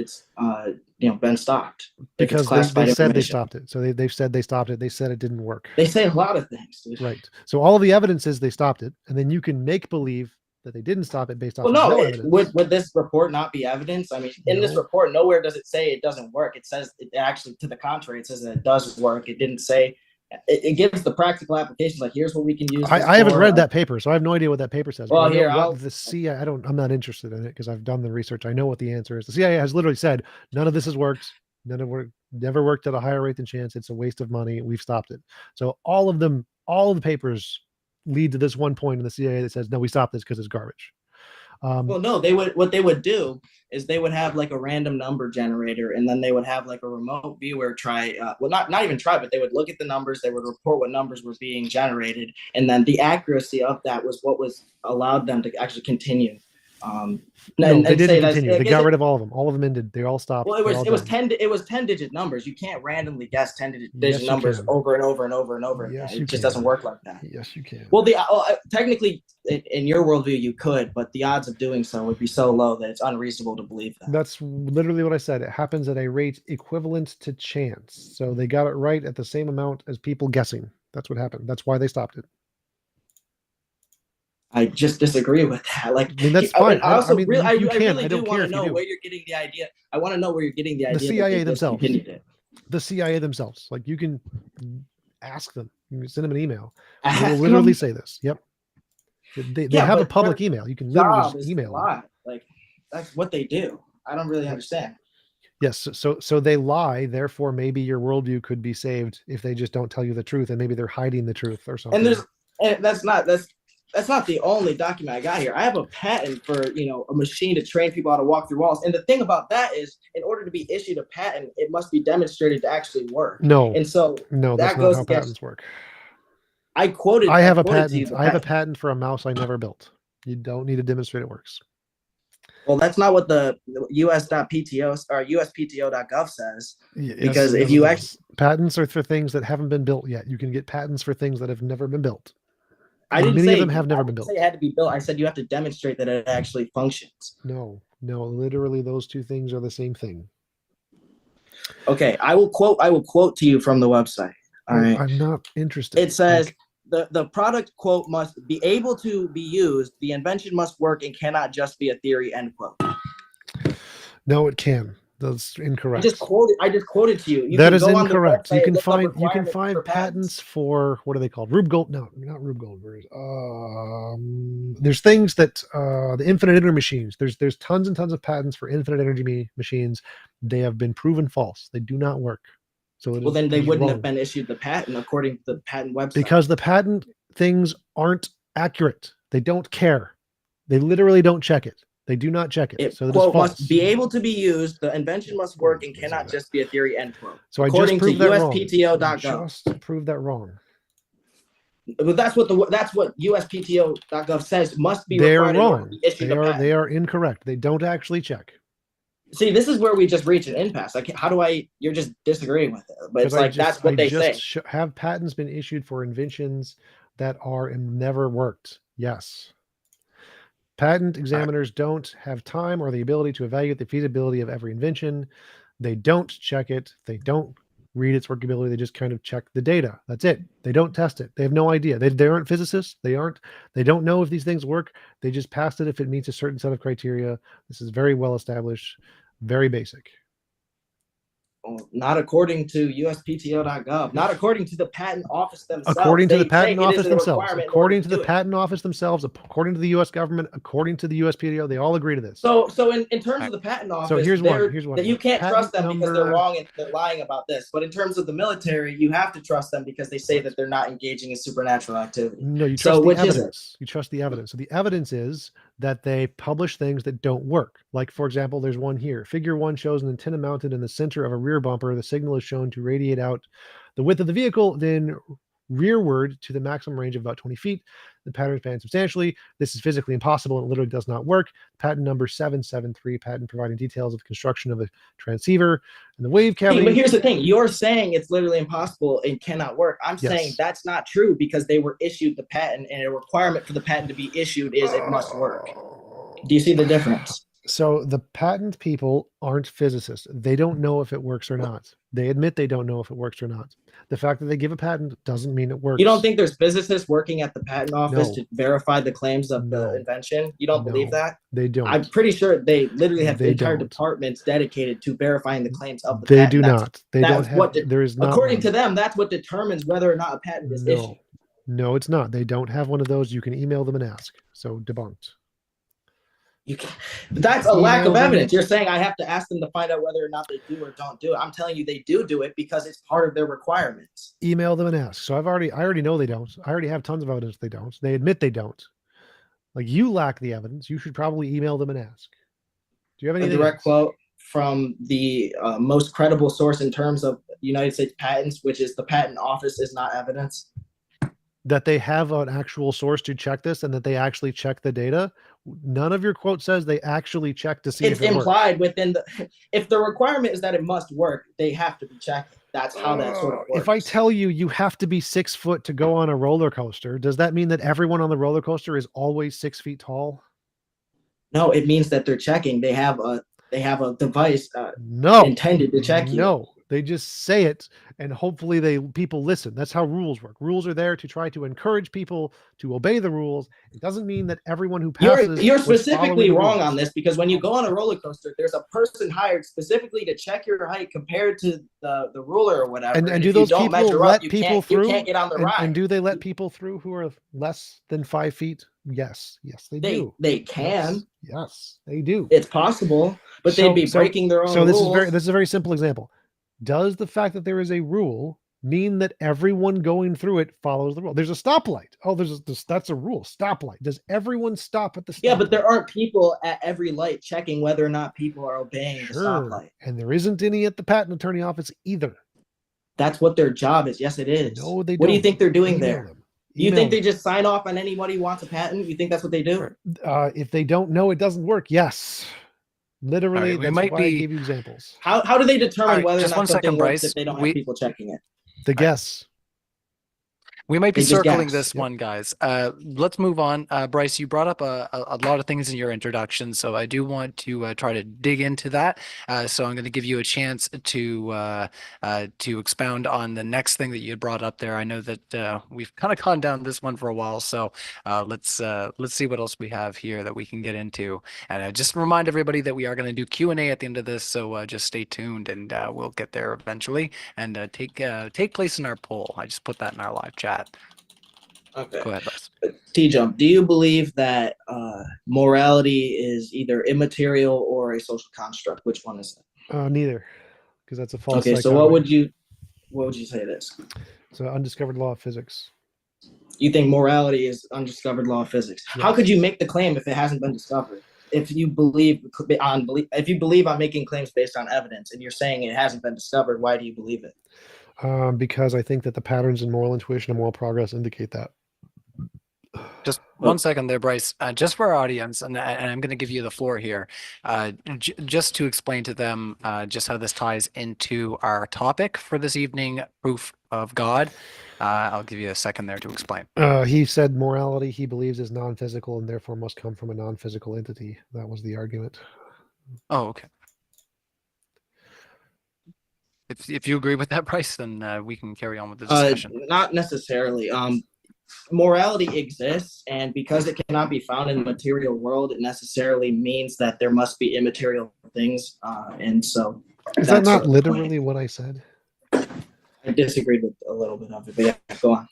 been stopped? because they said they stopped it. So they've said they stopped it. They said it didn't work. They say a lot of things, dude. Right. So all of the evidence is they stopped it, and then you can make believe that they didn't stop it based off Well, of no no, evidence. would this report not be evidence? I mean, in this No. report, nowhere does it say it doesn't work. It says it actually, to the contrary, it says that it does work. It didn't say. It gives the practical applications, like, here's what we can use. I haven't read that paper, so I have no idea what that paper says. Well, but I know here, what the CIA. I'm not interested in it because I've done the research. I know what the answer is. The CIA has literally said none of this has worked. None of it never worked at a higher rate than chance. It's a waste of money. We've stopped it. So all of the papers lead to this one point in the CIA that says no, we stopped this because it's garbage. Well, no, what they would do is they would have, like, a random number generator, and then they would have, like, a remote viewer try, not even try, but they would look at the numbers, they would report what numbers were being generated, and then the accuracy of that was what was allowed them to actually continue. No, they didn't continue. They got rid of all of them. All of them ended. They all stopped. Well, it was 10 digit numbers. You can't randomly guess 10 digit numbers over and over and over and over Yes, again. you It just can. doesn't work like that. Yes, you can. Well, technically, in your worldview, you could, but the odds of doing so would be so low that it's unreasonable to believe that. That's literally what I said. It happens at a rate equivalent to chance. So they got it right at the same amount as people guessing. That's what happened. That's why they stopped it. I just disagree with that. Like, I mean, that's fine. I also you really can. I do don't want care to if you know do. where you're getting the idea. I want to know where you're getting the idea. The CIA themselves. It. The CIA themselves. Like, you can ask them. You can send them an email. They Ask will literally them? say this. Yep. They Yeah, have a but public their email. You can literally Job just is email a them. lie. Like, that's what they do. I don't really understand. Yes. So they lie. Therefore, maybe your worldview could be saved if they just don't tell you the truth, and maybe they're hiding the truth or something. And that's not the only document I got here. I have a patent for, a machine to train people how to walk through walls. And the thing about that is, in order to be issued a patent, it must be demonstrated to actually work. No. And so no, that's not how patents work. I have a patent. I have a patent for a mouse I never built. You don't need to demonstrate it works. Well, that's not what the us.pto or uspto.gov says. Yes, because if you actually patents are for things that haven't been built yet. You can get patents for things that have never been built. I didn't many say of them have never been built. Say it had to be built. I said you have to demonstrate that it actually functions. No, literally those two things are the same thing. Okay, I will quote to you from the website. All right. I'm not interested. It says the product, quote, must be able to be used. The invention must work and cannot just be a theory, end quote. No, it can. That's incorrect. I just quoted to you. That is go incorrect. On you the can website find patents for, what are they called? Rube Gold? No, not Rube Goldberg. There's things that the infinite energy machines. There's tons and tons of patents for infinite energy machines. They have been proven false. They do not work. So then they wouldn't have been issued the patent according to the patent website. Because the patent things aren't accurate. They don't care. They literally don't check it. They do not check it. So quote, must be able to be used. The invention must work and cannot just be a theory, end quote. So according to USPTO.gov. Just proved that wrong. But that's what USPTO.gov says must be. They're wrong. They are incorrect. They don't actually check. See, this is where we just reach an impasse. You're just disagreeing with it. But it's like, that's what they say. Have patents been issued for inventions that are and never worked? Yes. Patent examiners don't have time or the ability to evaluate the feasibility of every invention. They don't check it. They don't read its workability. They just kind of check the data. That's it. They don't test it. They have no idea. They aren't physicists. They don't know if these things work. They just passed it if it meets a certain set of criteria. This is very well established, very basic. Well, not according to USPTO.gov, not according to the patent office themselves. According to the patent office themselves, according to the patent office themselves, according to the U.S. government, according to the USPTO, they all agree to this. So in terms of the patent office, so here's one. You can't trust them because they're wrong and they're lying about this. But in terms of the military, you have to trust them because they say that they're not engaging in supernatural activity. No, you trust the evidence. You trust the evidence. So the evidence is that they publish things that don't work. Like, for example, there's one here. Figure 1 shows an antenna mounted in the center of a rear bumper. The signal is shown to radiate out the width of the vehicle, then rearward to the maximum range of about 20 feet. The pattern expands substantially. This is physically impossible and it literally does not work. Patent number 773, patent providing details of the construction of a transceiver and the wave cavity. But here's the thing. You're saying it's literally impossible and cannot work. I'm saying that's not true because they were issued the patent, and a requirement for the patent to be issued is it must work. Do you see the difference? So the patent people aren't physicists. They don't know if it works or not. They admit they don't know if it works or not. The fact that they give a patent doesn't mean it works. You don't think there's physicists working at the patent office to verify the claims of the invention? You don't believe that? They don't. I'm pretty sure they literally have entire departments dedicated to verifying the claims of the patent. They do not. They don't have. There is not. According to them, that's what determines whether or not a patent is issued. No, it's not. They don't have one of those. You can email them and ask. So debunked. That's a lack of evidence. You're saying I have to ask them to find out whether or not they do or don't do it. I'm telling you they do it because it's part of their requirements. Email them and ask. So I already know they don't. I already have tons of evidence they don't. They admit they don't. Like, you lack the evidence. You should probably email them and ask. Do you have any direct quote from the most credible source in terms of United States patents, which is the patent office, is not evidence? That they have an actual source to check this and that they actually check the data. None of your quote says they actually check to see if it implied works. Within if the requirement is that it must work, they have to be checking. That's how that sort of works. If I tell you you have to be 6 foot to go on a roller coaster, does that mean that everyone on the roller coaster is always 6 feet tall? No, it means that they're checking. They have a device intended to check you. No, they just say it and hopefully people listen. That's how rules work. Rules are there to try to encourage people to obey the rules. It doesn't mean that everyone who passes. You're specifically wrong on this, because when you go on a roller coaster, there's a person hired specifically to check your height compared to the ruler or whatever. And do those people let people through? You can't get on the ride. And do they let people through who are less than 5 feet? Yes, they do. They can. Yes, they do. It's possible, but they'd be breaking their own rules. So this is a very simple example. Does the fact that there is a rule mean that everyone going through it follows the rule? There's a stoplight. Oh, that's a rule. Stoplight. Does everyone stop at the stoplight? Yeah, but there aren't people at every light checking whether or not people are obeying the stoplight. And there isn't any at the patent attorney office either. That's what their job is. Yes, it is. No, they don't. What do you think they're doing there? You think they them. just sign off on anybody who wants a patent? You think that's what they do? If they don't know it doesn't work, yes. Literally, right, that's why I gave you examples. How do they determine whether or just not one something second, works Bryce. if they don't have people checking it? The guess. We might be They just circling gas. this one, guys. Let's move on. Bryce, you brought up a lot of things in your introduction, so I do want to try to dig into that. So I'm going to give you a chance to expound on the next thing that you had brought up there. I know that we've kind of gone down this one for a while, so let's see what else we have here that we can get into. And just remind everybody that we are going to do Q&A at the end of this, so just stay tuned, and we'll get there eventually. And take place in our poll. I just put that in our live chat. Okay. Go ahead, Bryce. TJump, do you believe that morality is either immaterial or a social construct? Which one is it? Neither, because that's a false Okay, so dichotomy. what would you say it is? It's an undiscovered law of physics. You think morality is undiscovered law of physics? Yes. How could you make the claim if it hasn't been discovered? If you believe I'm making claims based on evidence and you're saying it hasn't been discovered, why do you believe it? Because I think that the patterns in moral intuition and moral progress indicate that. Just 1 second there, Bryce. Just for our audience, and I'm going to give you the floor here, just to explain to them just how this ties into our topic for this evening, proof of God. I'll give you a second there to explain. He said morality he believes is non-physical and therefore must come from a non-physical entity. That was the argument. Oh, okay. If you agree with that, Bryce, then we can carry on with the discussion. Not necessarily. Morality exists, and because it cannot be found in the material world, it necessarily means that there must be immaterial things. And so, is that not literally what I said? I disagreed with a little bit of it, but yeah, go on.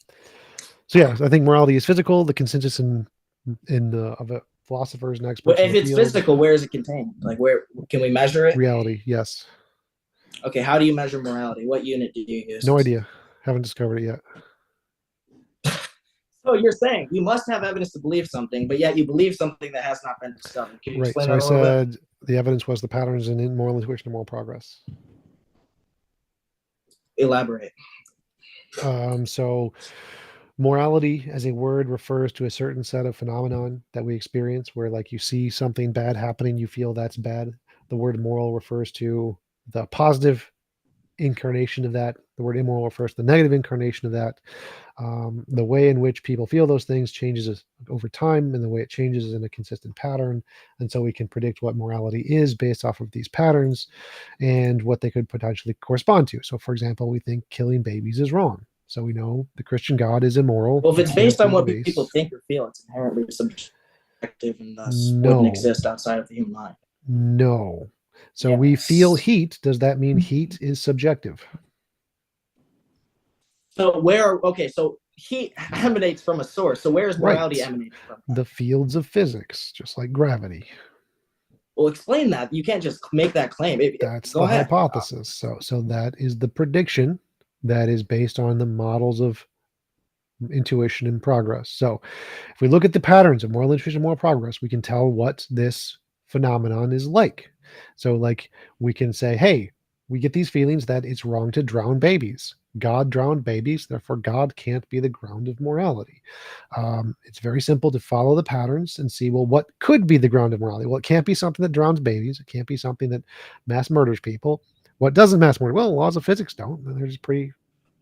So yeah, I think morality is physical. The consensus of philosophers and experts. Well, if it's physical, where is it contained? Like, where can we measure it? Reality, yes. Okay, how do you measure morality? What unit do you use? No idea. Haven't discovered it yet. So you're saying you must have evidence to believe something, but yet you believe something that has not been discovered. Can you explain that a little bit? So I said the evidence was the patterns in moral intuition and moral progress. Elaborate. So morality as a word refers to a certain set of phenomenon that we experience where, like, you see something bad happening, you feel that's bad. The word moral refers to the positive incarnation of that. The word immoral refers to the negative incarnation of that. The way in which people feel those things changes over time, and the way it changes is in a consistent pattern. And so we can predict what morality is based off of these patterns and what they could potentially correspond to. So, for example, we think killing babies is wrong. So we know the Christian God is immoral. Well, if it's based on what people think or feel, it's inherently subjective and thus wouldn't exist outside of the human mind. No. So we feel heat. Does that mean heat is subjective? So so heat emanates from a source. So where is morality emanating from? The fields of physics, just like gravity. Well, explain that. You can't just make that claim. That's the hypothesis. So that is the prediction that is based on the models of intuition and progress. So if we look at the patterns of moral intuition and moral progress, we can tell what this phenomenon is like. So, like, we can say, hey, we get these feelings that it's wrong to drown babies. God drowned babies, therefore God can't be the ground of morality. It's very simple to follow the patterns and see, well, what could be the ground of morality? Well, it can't be something that drowns babies. It can't be something that mass murders people. What doesn't mass murder? Well, laws of physics don't. They're just pretty.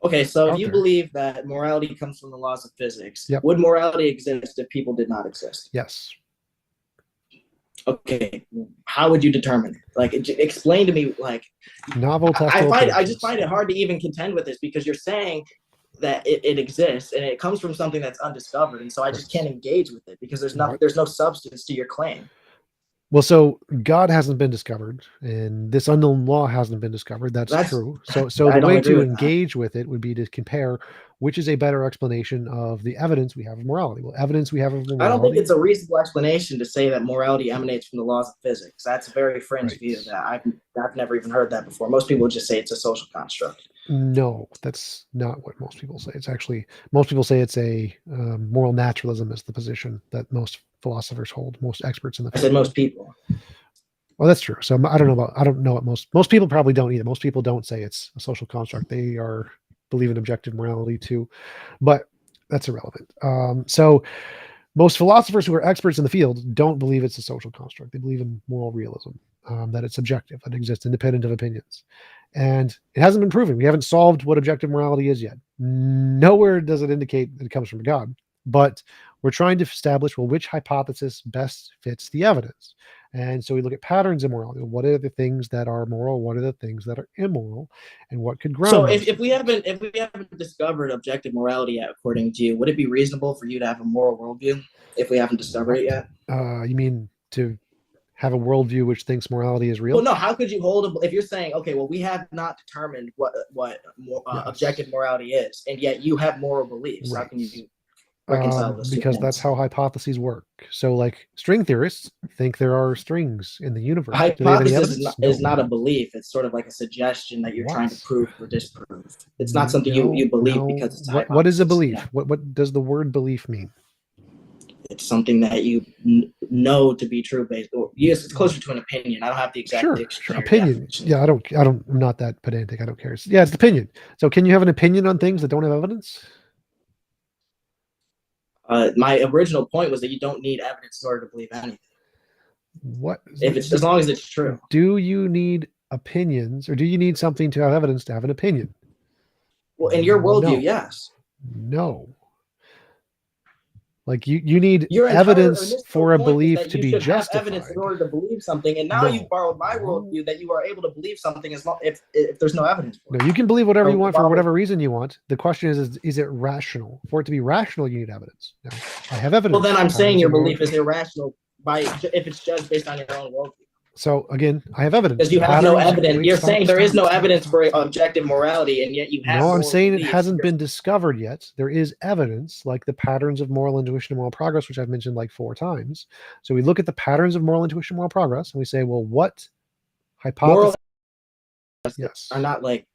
Okay, so if you believe that morality comes from the laws of physics, would morality exist if people did not exist? Yes. Okay, how would you determine it? Like, explain to me, like, I just find it hard to even contend with this, because you're saying that it exists and it comes from something that's undiscovered, and so I just can't engage with it because there's no substance to your claim. Well, so God hasn't been discovered, and this unknown law hasn't been discovered. That's true. So the way to engage with it would be to compare which is a better explanation of the evidence we have of morality. Well, evidence we have of morality. I don't think it's a reasonable explanation to say that morality emanates from the laws of physics. That's a very fringe view. That I've never even heard that before. Most people just say it's a social construct. No, that's not what most people say. It's actually, most people say it's a moral naturalism is the position that most philosophers hold, most experts in the field. I said most people. Well, that's true. So I don't know what most people probably don't either. Most people don't say it's a social construct. They believe in objective morality too, but that's irrelevant. So most philosophers who are experts in the field don't believe it's a social construct. They believe in moral realism. that it's subjective, that it exists independent of opinions. And it hasn't been proven. We haven't solved what objective morality is yet. Nowhere does it indicate that it comes from God. But we're trying to establish, well, which hypothesis best fits the evidence. And so we look at patterns of morality. What are the things that are moral? What are the things that are immoral? And what could ground So those if we haven't discovered objective morality yet, according to you, would it be reasonable for you to have a moral worldview if we haven't discovered it yet? You mean to have a worldview which thinks morality is real? Well, no. How could you hold if you're saying, okay, well, we have not determined what Yes. objective morality is, and yet you have moral beliefs? Right. How can you reconcile those two because things? that's how hypotheses work. So, like string theorists think there are strings in the universe. A Do they have any hypothesis evidence? is No. not a belief. It's sort of like a suggestion that you're trying to What? prove or disprove. It's not something No, you believe no. because it's a What is a hypothesis. belief? Yeah. What does the word belief mean? It's something that you know to be true based. Or yes, it's closer to an opinion. I don't have the exact Sure, dictionary opinion. definition. Yeah, I'm not that pedantic. I don't care. Yeah, it's opinion. So, can you have an opinion on things that don't have evidence? My original point was that you don't need evidence in order to believe anything. What? If it's as long as it's true. Do you need opinions, or do you need something to have evidence to have an opinion? Well, in your worldview, No. yes. No. Like you need Your entire evidence initial for a point is belief that to you be should have justified. evidence in order to believe something, and now No. you've borrowed my worldview that you are able to believe something as long if there's no evidence for it. No, you can believe whatever So you want for why- whatever reason you want. The question is it rational? For it to be rational, you need evidence. No, I have evidence. Well, then I'm saying Patterns your of moral- belief is irrational if it's judged based on your own worldview. So again, I have evidence. Because you have no Patterns- evidence. wait, You're stop, saying there is stop, no stop, evidence stop, for stop. objective morality, and yet you have. No, I'm moral saying it beliefs. hasn't been discovered yet. There is evidence, like the patterns of moral intuition and moral progress, which I've mentioned like 4 times. So we look at the patterns of moral intuition, moral progress, and we say, well, what hypothesis? Moral Yes. are not like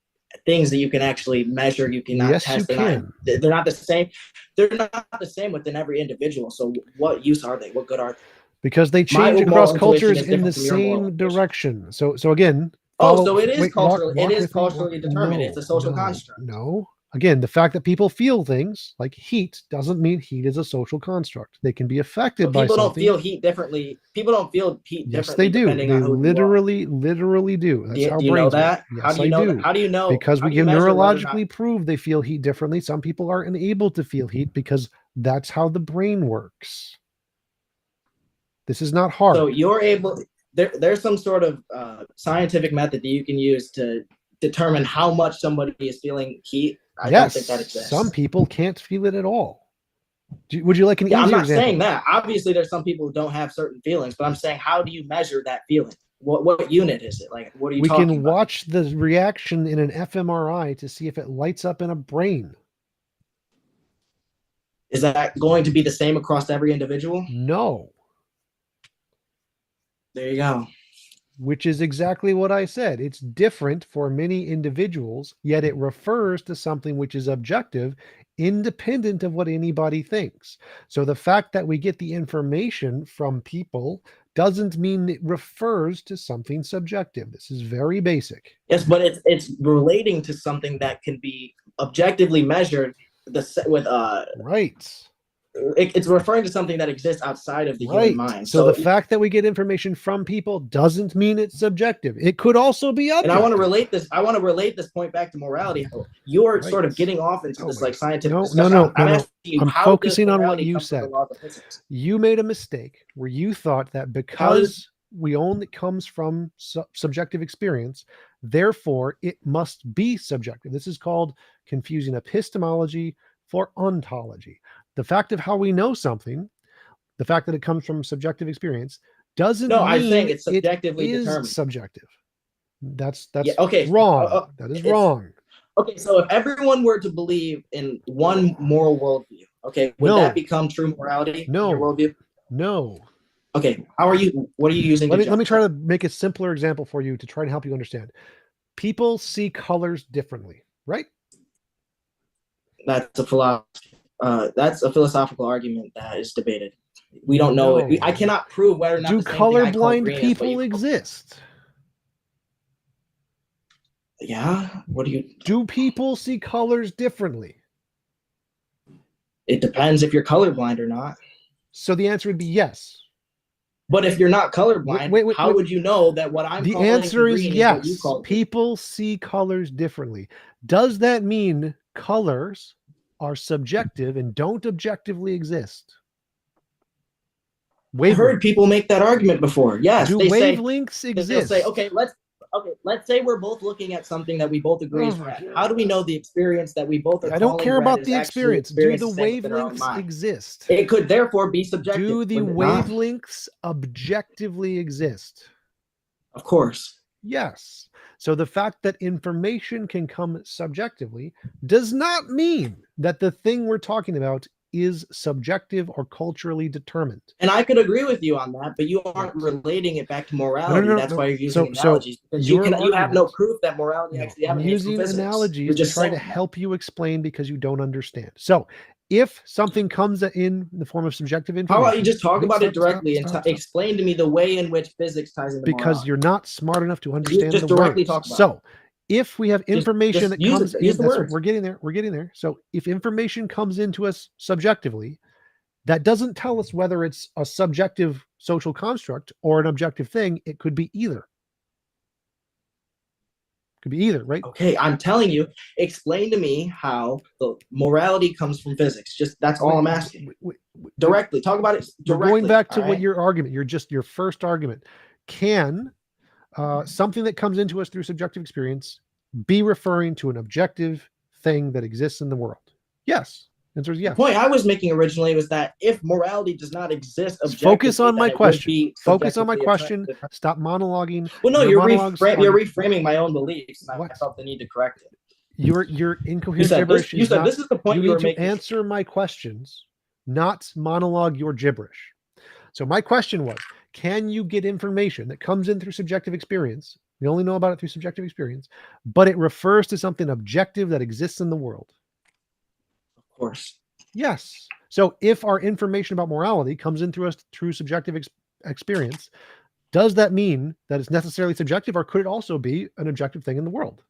things that you can actually measure. You cannot Yes, test. you can. They're not the same. They're not the same within every individual. So what use are they? What good are they? Because they My change moral across intuition cultures is in the different from your moral same intuition. direction. So again, So it is wait, cultural. walk It is with me, culturally determined. It's a social no, construct. No. Again, the fact that people feel things like heat doesn't mean heat is a social construct. They can be affected So by people don't something. feel heat differently. People don't feel heat Yes, differently. they do. Depending They on who literally do. you are. That's how Do you know brains work. that? Yes, How do you know? do. How do you know? Because how we do you can measure whether or not- neurologically prove they feel heat differently. Some people are unable to feel heat because that's how the brain works. This is not hard. So you're able. There's some sort of scientific method that you can use to determine how much somebody is feeling heat. I don't think that exists. Some people can't feel it at all. Would you like an easier I'm not example? saying that. Obviously, there's some people who don't have certain feelings, but I'm saying, how do you measure that feeling? What unit is it? Like, what are you We talking can about? watch the reaction in an fMRI to see if it lights up in a brain. Is that going to be the same across every individual? No. There you go. Which is exactly what I said. It's different for many individuals, yet it refers to something which is objective, independent of what anybody thinks. So the fact that we get the information from people doesn't mean it refers to something subjective. This is very basic. Yes, but it's relating to something that can be objectively measured. Right. It's referring to something that exists outside of the human mind. So the fact that we get information from people doesn't mean it's subjective. It could also be objective. And I want to relate this point back to morality. You're sort of getting off into this like scientific discussion. No. asking you, I'm how focusing does on what morality you come from said. the laws of physics? You made a mistake where you thought that because we only comes from subjective experience, therefore it must be subjective. This is called confusing epistemology for ontology. The fact of how we know something, the fact that it comes from subjective experience, doesn't mean I'm saying it's subjectively it is determined. subjective. That's okay. wrong. That is wrong. Okay, so if everyone were to believe in one moral worldview, okay, would that become true morality? No. In your worldview? No. Okay, what are you using? Let me try to make a simpler example for you to try and help you understand. People see colors differently, right? That's a philosophical argument that is debated. We don't know it. I cannot prove whether or not. Do colorblind people exist? Yeah. Do people see colors differently? It depends if you're colorblind or not. So the answer would be yes. But if you're not colorblind, how would you know that what I'm the calling answer is green yes. is what you call green? People see colors differently. Does that mean colors are subjective and don't objectively exist? I've heard people make that argument before. Yes, do they wavelengths say, exist? They'll say, let's say we're both looking at something that we both agree is red. How do we know the experience that we both are I don't care red about is the actually experience. Do the experiencing the same within our own wavelengths mind? exist? It could therefore be subjective. Do the would it not? wavelengths objectively exist? Of course. Yes. So the fact that information can come subjectively does not mean that the thing we're talking about is subjective or culturally determined. And I could agree with you on that, but you aren't relating it back to morality. That's why you're using analogies. Because you have no proof that morality actually emanates from physics. I'm using analogies You're just to try to help you explain because you don't understand. So if something comes in the form of subjective information, how about you just talk about it directly and explain to me the way in which physics ties into morality? Because you're not smart enough to understand just the directly words. talk about So if we have information that comes in, use the words. we're getting there. We're getting there. So if information comes into us subjectively, that doesn't tell us whether it's a subjective social construct or an objective thing. It could be either. Could be either, right? Okay, I'm telling you, explain to me how the morality comes from physics. Just that's all I'm asking. Directly. Talk about it directly. We're going back to what your argument, your first argument. Can something that comes into us through subjective experience be referring to an objective thing that exists in the world? Yes. Answer is yes. The point I was making originally was that if morality does not exist objectively, focus on my question. Focus on my question. Stop monologuing. Well, no, you're reframing my own beliefs, and I felt the need to correct it. Your incoherent gibberish. You said this is the point you were making. Answer my questions, not monologue your gibberish. So my question was, can you get information that comes in through subjective experience? We only know about it through subjective experience, but it refers to something objective that exists in the world. Of course. Yes. So if our information about morality comes in through us through subjective experience, does that mean that it's necessarily subjective, or could it also be an objective thing in the world?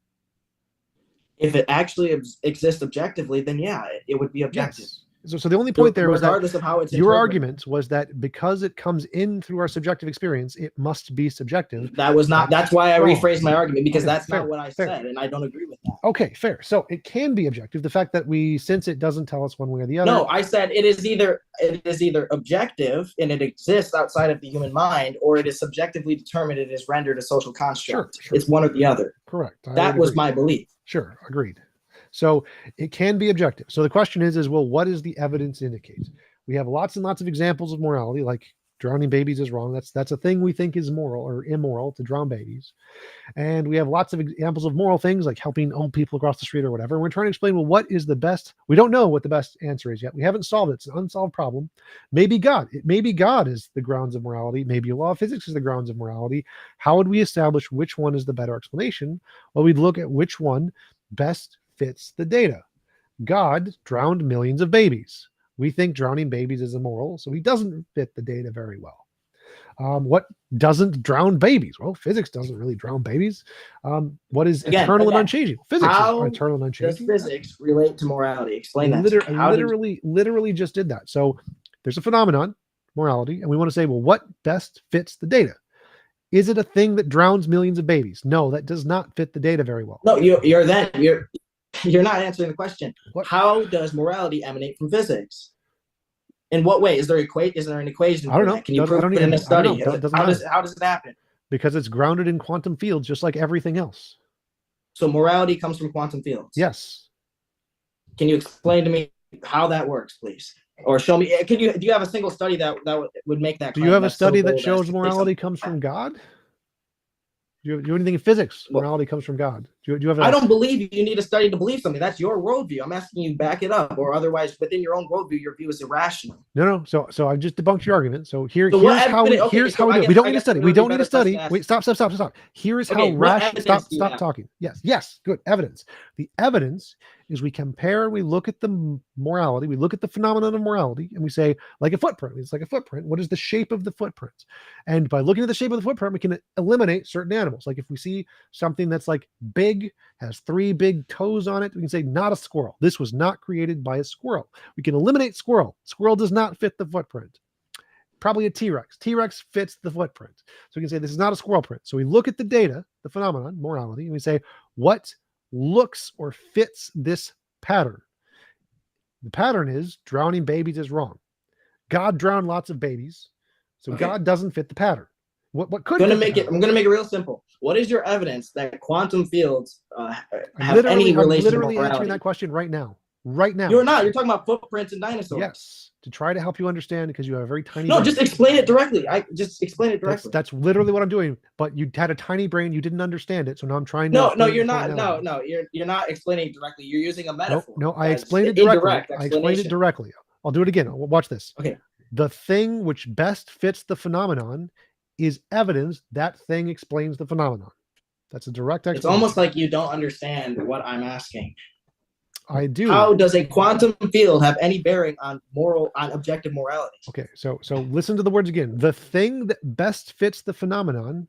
If it actually exists objectively, then yeah, it would be objective. Yes. So the only point there was regardless of how it's your argument was that because it comes in through our subjective experience, it must be subjective. That was not. That's why I rephrased my argument, because that's not what I said, and I don't agree with that. Okay, fair. So it can be objective. The fact that since it doesn't tell us one way or the other. No, I said it is either objective and it exists outside of the human mind, or it is subjectively determined. It is rendered a social construct. Sure. It's one or the other. Correct. That was my belief. Sure, agreed. So it can be objective. So the question is, well, what does the evidence indicate? We have lots and lots of examples of morality, like drowning babies is wrong. That's a thing we think is moral or immoral to drown babies. And we have lots of examples of moral things like helping old people across the street or whatever. And we're trying to explain, well, what is the best? We don't know what the best answer is yet. We haven't solved it. It's an unsolved problem. Maybe God is the grounds of morality. Maybe a law of physics is the grounds of morality. How would we establish which one is the better explanation? Well, we'd look at which one best fits the data. God drowned millions of babies. We think drowning babies is immoral, so he doesn't fit the data very well. What doesn't drown babies? Well, physics doesn't really drown babies. What is eternal and unchanging? Physics is eternal and unchanging. Does physics relate to morality? Explain that. Literally just did that. So there's a phenomenon, morality, and we want to say, well, what best fits the data? Is it a thing that drowns millions of babies? No, that does not fit the data very well. No, you're not answering the question. What? How does morality emanate from physics? In what way? Is there an equation? I don't know. Can you prove it in a study? How does it happen? Because it's grounded in quantum fields, just like everything else. So morality comes from quantum fields. Yes. Can you explain to me how that works, please? Or show me. Do you have a single study that would make that claim? Do you have a study that shows morality comes from God? Do you have anything in physics? Morality comes from God. Do you have? I don't believe you need a study to believe something. That's your worldview. I'm asking you back it up, or otherwise, within your own worldview, your view is irrational. No. So I just debunked your argument. So here's how we do it. We don't need a study. We don't need a study. Wait, stop. Here is how rational. Stop talking. Yes. Good evidence. The evidence is we compare. We look at the morality. We look at the phenomenon of morality, and we say, like a footprint. It's like a footprint. What is the shape of the footprint? And by looking at the shape of the footprint, we can eliminate certain animals. Like if we see something that's like big, has 3 big toes on it, we can say not a squirrel. This was not created by a squirrel. We can eliminate squirrel. Squirrel does not fit the footprint. probably a T-Rex. T-Rex fits the footprint. So we can say this is not a squirrel print. So we look at the data, the phenomenon, morality, and we say, what looks or fits this pattern? The pattern is drowning babies is wrong. God drowned lots of babies, so Okay. God doesn't fit the pattern. What could I'm fit going to make it real simple. What is your evidence that quantum fields have any relation I'm to literally morality? answering that question right now. Right now. You're not. You're talking about footprints and dinosaurs. Yes, to try to help you understand because you have a very tiny No, brain. just explain it directly. Just explain it directly. That's literally what I'm doing. But you had a tiny brain, you didn't understand it, so now I'm trying to. No, you're not. No, you're not explaining it directly. You're using a metaphor. No, I explained it directly. I explained it explanation. directly. I'll do it again. Watch this. Okay. The thing which best fits the phenomenon is evidence that thing explains the phenomenon. That's a direct explanation. It's almost like you don't understand what I'm asking. I do. How does a quantum field have any bearing on objective morality? Okay, so listen to the words again. The thing that best fits the phenomenon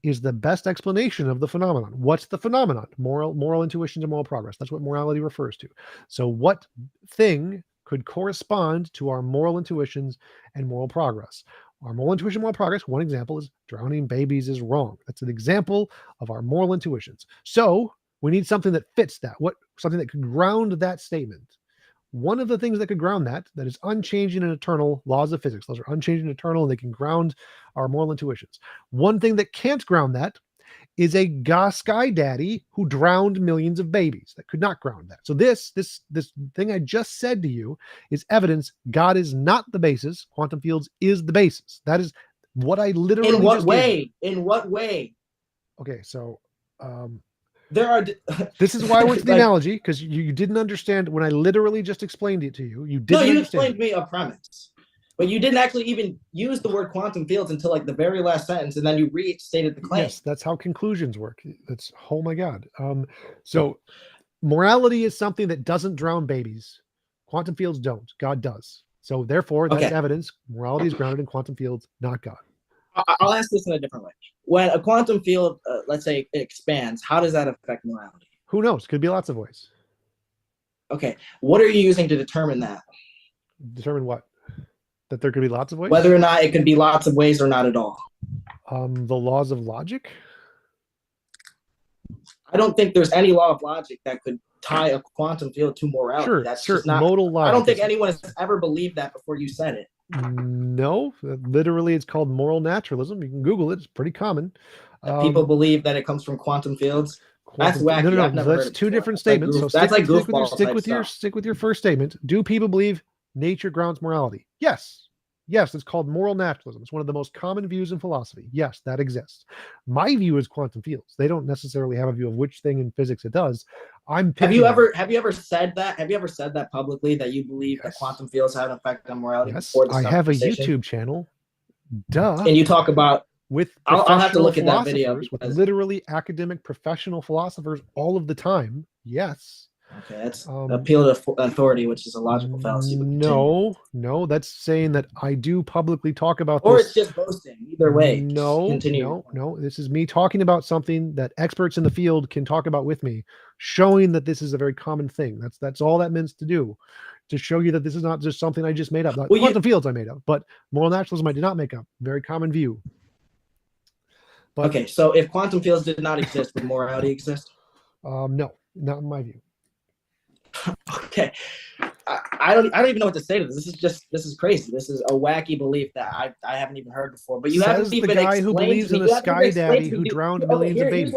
is the best explanation of the phenomenon. What's the phenomenon? Moral intuitions and moral progress. That's what morality refers to. So what thing could correspond to our moral intuitions and moral progress? Our moral intuition, moral progress, one example is drowning babies is wrong. That's an example of our moral intuitions. So we need something that fits that. Something that could ground that statement. One of the things that could ground that is unchanging and eternal laws of physics. Those are unchanging and eternal, and they can ground our moral intuitions. One thing that can't ground that is a sky daddy who drowned millions of babies. That could not ground that. So this thing I just said to you is evidence God is not the basis. Quantum fields is the basis. That is what I literally. In what way? In what way? Okay, so there are. This is why I went to the analogy, because you didn't understand when I literally just explained it to you. You didn't. No, you explained me a premise. But you didn't actually even use the word quantum fields until like the very last sentence, and then you restated the claim. Yes, that's how conclusions work. That's, oh my God. So morality is something that doesn't drown babies. Quantum fields don't. God does. So therefore, that's evidence. Morality is grounded in quantum fields, not God. I'll ask this in a different way. When a quantum field, let's say, expands, how does that affect morality? Who knows? Could be lots of ways. Okay. What are you using to determine that? Determine what? That there could be lots of ways? Whether or not it could be lots of ways or not at all. The laws of logic? I don't think there's any law of logic that could tie a quantum field to morality. Sure, That's sure. just not. Modal logic. I don't think anyone has ever believed that before you said it. No, literally it's called moral naturalism. You can Google it. It's pretty common. People believe that it comes from quantum fields. That's wacky. No. I've never That's heard two it different before. statements. So stick with your first statement. Do people believe nature grounds morality? Yes. Yes, it's called moral naturalism. It's one of the most common views in philosophy. Yes, that exists. My view is quantum fields. They don't necessarily have a view of which thing in physics it does. Have you ever said that? Have you ever said that publicly, that you believe that quantum fields have an effect on morality? Yes, I have a YouTube channel. Duh. And you talk about I'll have to look at that video with literally academic professional philosophers all of the time. Yes. Okay, that's appeal to authority, which is a logical fallacy. No, that's saying that I do publicly talk about or this. Or it's just boasting. Either way. No. This is me talking about something that experts in the field can talk about with me, showing that this is a very common thing. That's all that means to do, to show you that this is not just something I just made up. Not quantum fields I made up, but moral naturalism I did not make up. Very common view. But, okay, so if quantum fields did not exist, would morality exist? No, not in my view. Okay, I don't even know what to say to this. This is crazy. This is a wacky belief that I haven't even heard before. But you haven't even the guy who believes in a sky daddy who drowned millions of babies.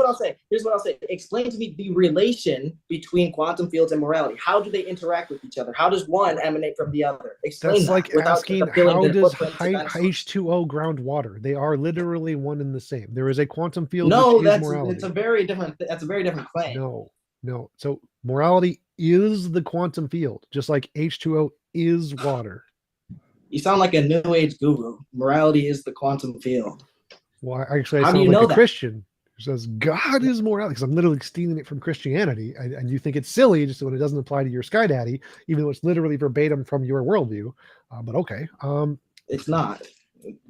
Here's what I'll say. Explain to me the relation between quantum fields and morality. How do they interact with each other? How does one emanate from the other? Explain That's that like asking how does H2O ground water? They are literally one and the same. There is a quantum field. No, which is morality. That's a very different claim. No. So morality is the quantum field, just like H2O is water. You sound like a new age guru. Morality is the quantum field. Well, actually, I sound like a Christian who says God is morality, because I'm literally stealing it from Christianity, and you think it's silly just when it doesn't apply to your sky daddy, even though it's literally verbatim from your worldview. But okay. It's not.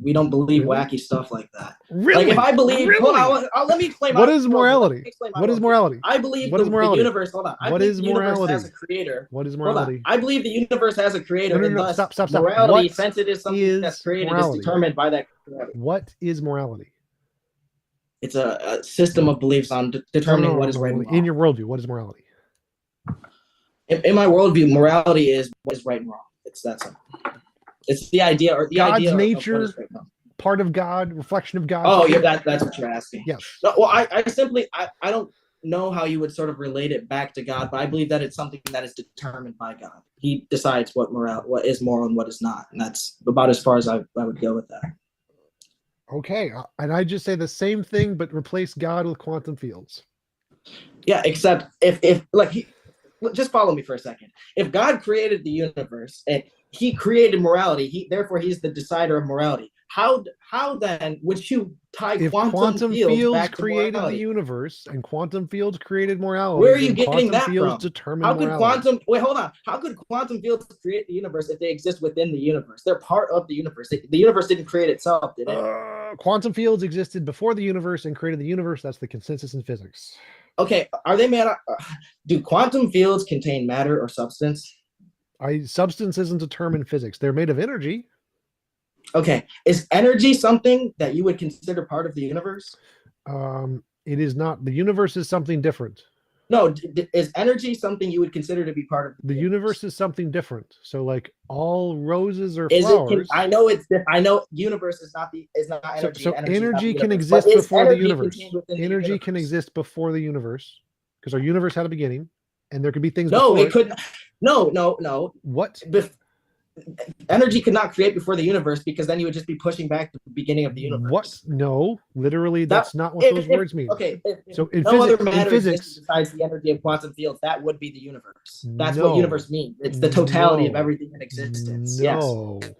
We don't believe Really? wacky stuff like that. Really? Like if I believe, Really? hold on, let me explain. What is morality? What is morality? I believe What is morality? the universe. Hold on. I What believe is the universe morality? has a creator. What is Hold on. morality? I believe the universe has a creator, No, and thus stop. morality, What since it is something that's is created, morality? is determined by that creator. What is morality? It's a system of beliefs on determining what is right and wrong. In your worldview, what is morality? In my worldview, morality is what is right and wrong. It's that simple. It's the idea, or the God's idea nature, of what is right and wrong. part of God, reflection of God. Oh, yeah, that's what you're asking. Yes. No, well, I simply I don't know how you would sort of relate it back to God, but I believe that it's something that is determined by God. He decides what is moral and what is not, and that's about as far as I would go with that. Okay, and I just say the same thing, but replace God with quantum fields. Yeah, except if like just follow me for a second. If God created the universe and he created morality, therefore he's the decider of morality. How then would you tie quantum fields back to created morality? the universe and quantum fields created morality? Where are you getting that from? How could hold on. How could quantum fields create the universe if they exist within the universe? They're part of the universe. The universe didn't create itself, did it? Quantum fields existed before the universe and created the universe. That's the consensus in physics. Okay, are they made? Do quantum fields contain matter or substance? Substance isn't determined in physics. They're made of energy. Okay, is energy something that you would consider part of the universe? It is not. The universe is something different. No, is energy something you would consider to be part of the universe? Is something different. So, like all roses or is flowers. I know universe is not energy. So energy can exist before the universe. Energy can exist before the universe because our universe had a beginning, and there could be things. No, it could. No. What? Energy could not create before the universe because then you would just be pushing back the beginning of the universe. What? No, literally, that's not what those words mean. Okay. So in other matter physics, besides the energy of quantum fields, that would be the universe. That's what universe means. It's the totality of everything in existence. No. Yes.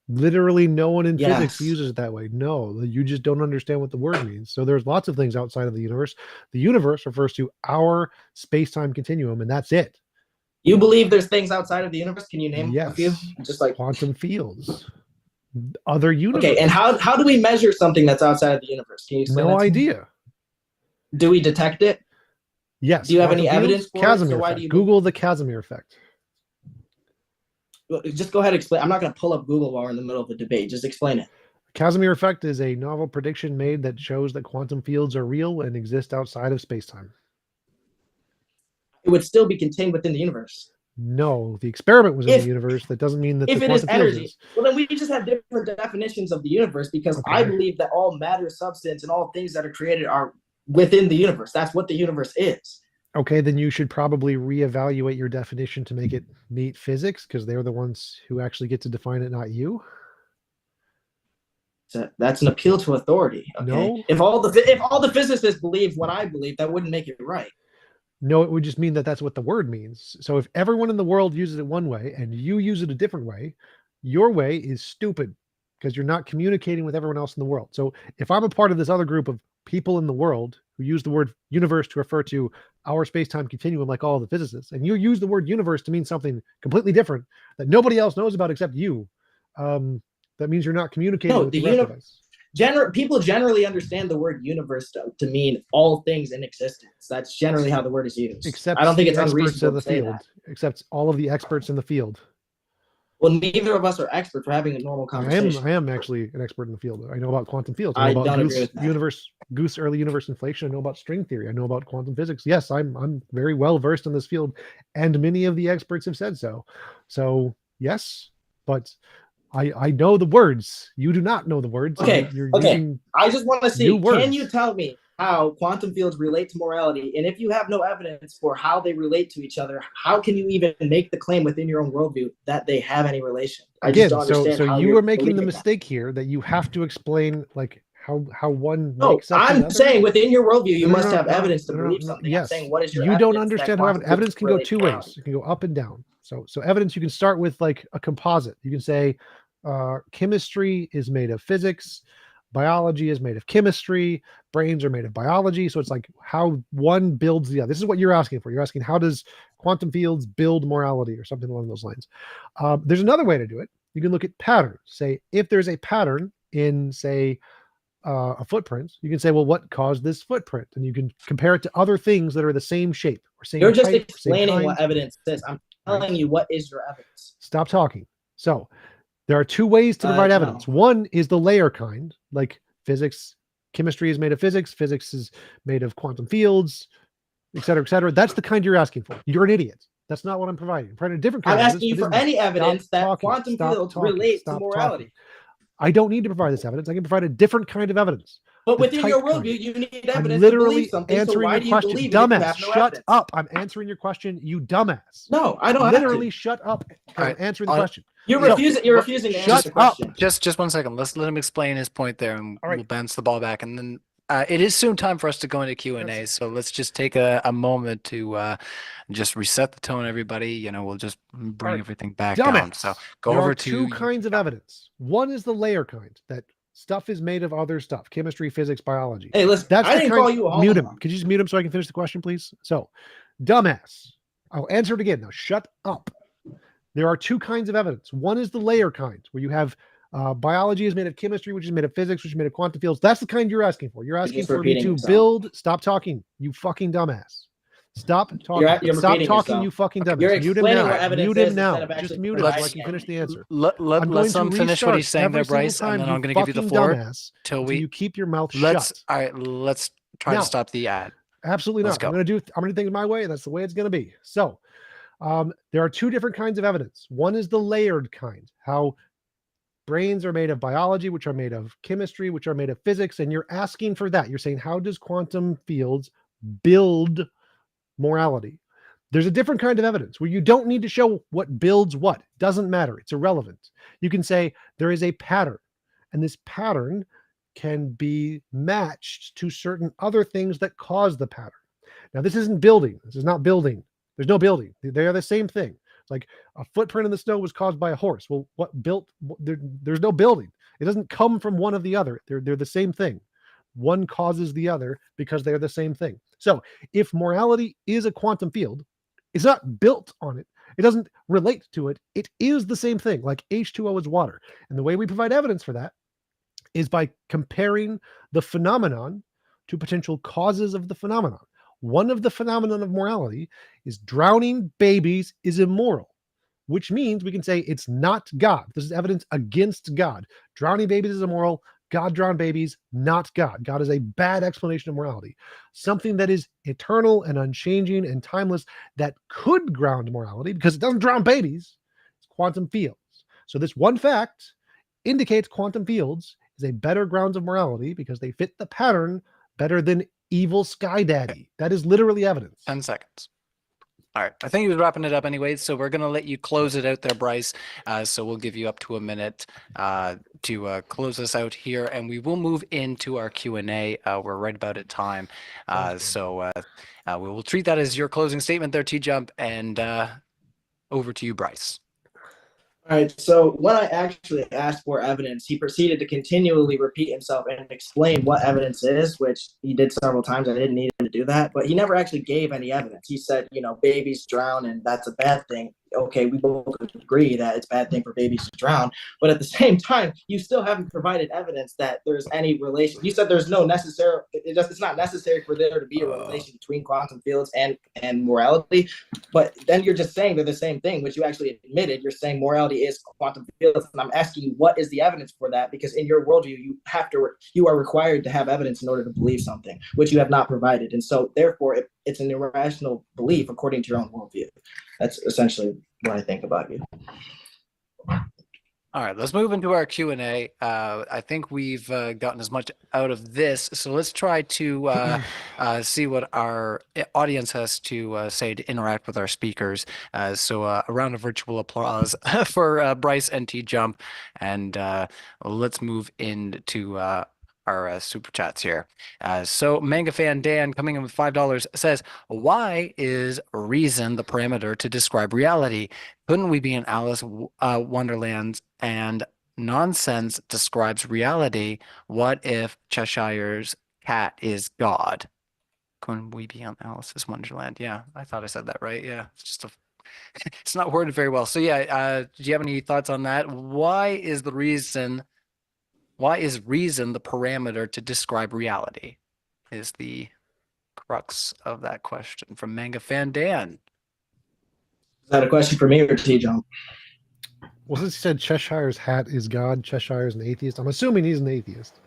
Literally, no one in physics uses it that way. No, you just don't understand what the word means. So there's lots of things outside of the universe. The universe refers to our space-time continuum, and that's it. You believe there's things outside of the universe? Can you name a few? Just like quantum fields, other universes. Okay, and how do we measure something that's outside of the universe? Can you explain? No idea. Do we detect it? Yes. Do you have any evidence for it? So why do you Google the Casimir effect? Just go ahead and explain. I'm not going to pull up Google while we're in the middle of a debate. Just explain it. Casimir effect is a novel prediction made that shows that quantum fields are real and exist outside of space-time. It would still be contained within the universe. No, the experiment was in the universe. That doesn't mean that if the it is energy. Is. Well, then we just have different definitions of the universe because I believe that all matter, substance, and all things that are created are within the universe. That's what the universe is. Okay, then you should probably reevaluate your definition to make it meet physics because they're the ones who actually get to define it, not you. So that's an appeal to authority. Okay? No. If all the physicists believe what I believe, that wouldn't make it right. No, it would just mean that that's what the word means. So if everyone in the world uses it one way and you use it a different way, your way is stupid because you're not communicating with everyone else in the world. So if I'm a part of this other group of people in the world who use the word universe to refer to our space-time continuum like all the physicists, and you use the word universe to mean something completely different that nobody else knows about except you, that means you're not communicating with the rest of us. People generally understand the word universe to mean all things in existence. That's generally how the word is used. Except I don't think it's experts in unreasonable the to say field. that. Except all of the experts in the field. Well, neither of us are experts. We're having a normal conversation. I am actually an expert in the field. I know about quantum fields. I know about don't agree with that. Goose early universe inflation. I know about string theory. I know about quantum physics. Yes, I'm very well versed in this field, and many of the experts have said so. So yes, but I know the words. You do not know the words. Okay. You're I just want to see. Can you tell me how quantum fields relate to morality? And if you have no evidence for how they relate to each other, how can you even make the claim within your own worldview that they have any relation? I just don't understand. So you are making the mistake here that you have to explain like how one makes up. I'm saying within your worldview, you must have evidence to believe something. Yes. I'm saying, what is your you don't understand how evidence can go two ways. It can go up and down. So evidence, you can start with like a composite. You can say chemistry is made of physics, biology is made of chemistry, brains are made of biology. So it's like how one builds the other. This is what you're asking for. You're asking, how does quantum fields build morality or something along those lines? There's another way to do it. You can look at patterns. Say, if there's a pattern in, say, a footprint, you can say, well, what caused this footprint? And you can compare it to other things that are the same shape or same You're just type, same explaining kind. what evidence is. I'm telling Right. you what is your evidence. Stop talking. So there are two ways to provide evidence. No. One is the layer kind, like physics. Chemistry is made of physics. Physics is made of quantum fields, et cetera, et cetera. That's the kind you're asking for. You're an idiot. That's not what I'm providing. I'm providing a different kind I'm of asking you evidence. for any evidence that quantum fields relate to morality. I don't need to provide this evidence. I can provide a different kind of evidence. But within your worldview, you need I'm evidence to believe literally something. So answering why your do you question. believe it if you Dumbass, have no shut evidence? up. I'm answering your question, you dumbass. No, I don't Literally have to. shut up. All I'm right. answering the question. You're refusing to answer Shut the up. question. Just 1 second. Let's let him explain his point there, and All right. we'll bounce the ball back. And then it is soon time for us to go into Q&A. Yes. So let's just take a moment to just reset the tone, everybody. You know, we'll just bring right. everything back Dumbass. down. So go There over are to two kinds of evidence. One is the layer kind, that stuff is made of other stuff, chemistry, physics, biology. Hey, listen, That's I the didn't kind. call you a Mute him. homo. Could you just mute him so I can finish the question, please? So, dumbass. I'll answer it again. Now, shut up. There are two kinds of evidence. One is the layer kind, where you have biology is made of chemistry, which is made of physics, which is made of quantum fields. That's the kind you're asking for. You're asking for me to build. Stop talking, you fucking dumbass. Stop talking. Stop talking, you fucking dumbass. You're mute him now. what evidence Mute him is now. instead of Just actually mute him so I providing can it. finish the answer. Let's him finish what he's saying there, Bryce, and then I'm going to give you the floor till you keep your mouth let's shut. all right, let's try to stop the ad. Absolutely Let's not. I'm going to do things my way, and that's the way it's going to be. So there are two different kinds of evidence. One is the layered kind, how brains are made of biology, which are made of chemistry, which are made of physics, and you're asking for that. You're saying, how does quantum fields build morality? There's a different kind of evidence where you don't need to show what builds what. Doesn't matter. It's irrelevant. You can say there is a pattern, and this pattern can be matched to certain other things that cause the pattern. Now, this isn't building. This is not building. There's no building. They are the same thing. Like a footprint in the snow was caused by a horse. Well, what built? There's no building. It doesn't come from one of the other. They're the same thing. One causes the other because they're the same thing. So if morality is a quantum field, it's not built on it. It doesn't relate to it. It is the same thing, like H2O is water. And the way we provide evidence for that is by comparing the phenomenon to potential causes of the phenomenon. One of the phenomenon of morality is drowning babies is immoral, which means we can say it's not God. This is evidence against God. Drowning babies is immoral. God drowned babies, not God. God is a bad explanation of morality. Something that is eternal and unchanging and timeless that could ground morality because it doesn't drown babies. It's quantum fields. So this one fact indicates quantum fields is a better grounds of morality because they fit the pattern better than evil Sky Daddy. That is literally evidence. 10 seconds. All right. I think he was wrapping it up anyway, so we're going to let you close it out there, Bryce. So we'll give you up to a minute to close us out here, and we will move into our Q&A. We're right about at time. So we will treat that as your closing statement there, TJump, and over to you, Bryce. All right, so when I actually asked for evidence, he proceeded to continually repeat himself and explain what evidence is, which he did several times. I didn't need him to do that, but he never actually gave any evidence. He said, babies drown and that's a bad thing. Okay, we both agree that it's a bad thing for babies to drown, but at the same time, you still haven't provided evidence that there's any relation. You said there's no necessary, it's not necessary for there to be a relation between quantum fields and morality, but then you're just saying they're the same thing, which you actually admitted. You're saying morality is quantum fields, and I'm asking you, what is the evidence for that? Because in your worldview, you are required to have evidence in order to believe something, which you have not provided, and so therefore it's an irrational belief according to your own worldview. That's essentially what I think about you. All right, let's move into our Q&A. I think we've gotten as much out of this, so let's try to see what our audience has to say to interact with our speakers. So a round of virtual applause for Bryce and TJump, and let's move into our super chats here. So Manga Fan Dan coming in with $5 says, why is reason the parameter to describe reality? Couldn't we be in Alice Wonderland and nonsense describes reality? What if Cheshire's cat is God? Couldn't we be on Alice's Wonderland? Yeah, I thought I said that right. Yeah, it's just a it's not worded very well. So yeah, do you have any thoughts on that? Why is reason the parameter to describe reality? Is the crux of that question from Manga Fan Dan. Is that a question for me or TJump? Well, since he said Cheshire's hat is God, Cheshire's an atheist. I'm assuming he's an atheist.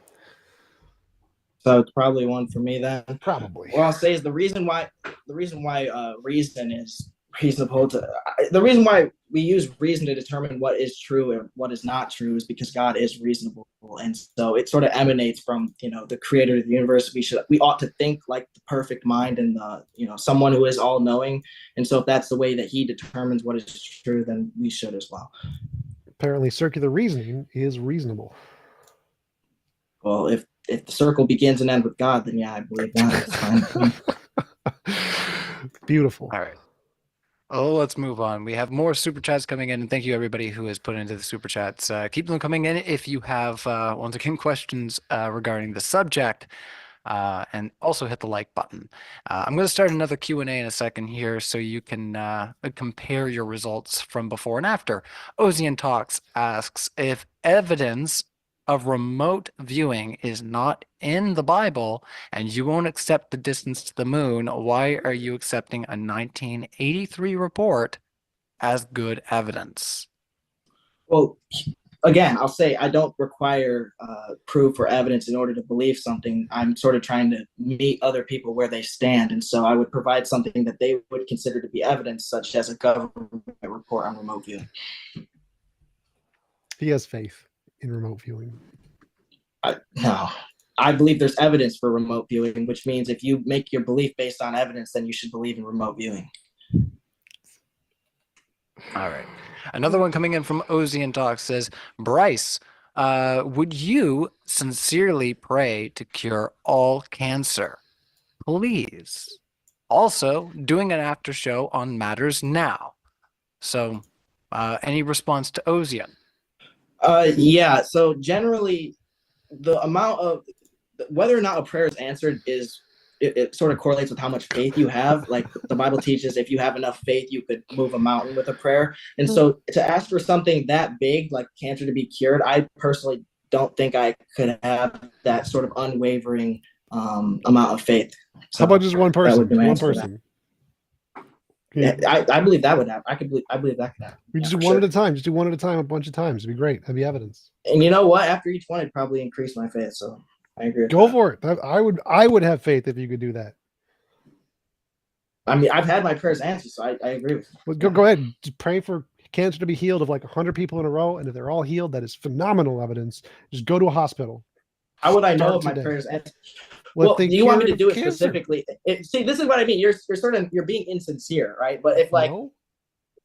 So it's probably one for me then. Probably. What I'll say is the reason why reason is reasonable to the reason why we use reason to determine what is true and what is not true is because God is reasonable, and so it sort of emanates from the creator of the universe. We ought to think like the perfect mind and the someone who is all knowing, and so if that's the way that he determines what is true, then we should as well. Apparently, circular reasoning is reasonable. Well, if the circle begins and ends with God, then yeah, I believe that. It's fine. Beautiful. All right. Oh, let's move on. We have more super chats coming in, and thank you everybody who has put into the super chats. Keep them coming in if you have once again questions regarding the subject, and also hit the like button. I'm going to start another Q&A in a second here, so you can compare your results from before and after. Ozian Talks asks if evidence of remote viewing is not in the Bible and you won't accept the distance to the moon, why are you accepting a 1983 report as good evidence? Well, again, I'll say I don't require proof or evidence in order to believe something. I'm sort of trying to meet other people where they stand. And so I would provide something that they would consider to be evidence, such as a government report on remote viewing. He has faith in remote viewing. No. I believe there's evidence for remote viewing, which means if you make your belief based on evidence, then you should believe in remote viewing. All right. Another one coming in from Ozian Talk says, Bryce, would you sincerely pray to cure all cancer? Please. Also, doing an after show on Matters Now. So, any response to Ozian? Yeah. So generally, the amount of whether or not a prayer is answered is it sort of correlates with how much faith you have. Like the Bible teaches, if you have enough faith, you could move a mountain with a prayer. And so to ask for something that big, like cancer to be cured, I personally don't think I could have that sort of unwavering amount of faith. So how about just one person? One person. person. Yeah, I believe that would happen. I believe that could happen. We just do one at a time. Just do one at a time a bunch of times. It'd be great. That'd be evidence. And you know what? After each one, it'd probably increase my faith. So I agree. Go for it. I would have faith if you could do that. I mean, I've had my prayers answered, so I agree with you. Well, go ahead. Just pray for cancer to be healed of like 100 people in a row, and if they're all healed, that is phenomenal evidence. Just go to a hospital. How would I know if my prayers answered? Well, do you want me to do it cancer specifically? See, this is what I mean. You're being insincere, right? But if like No,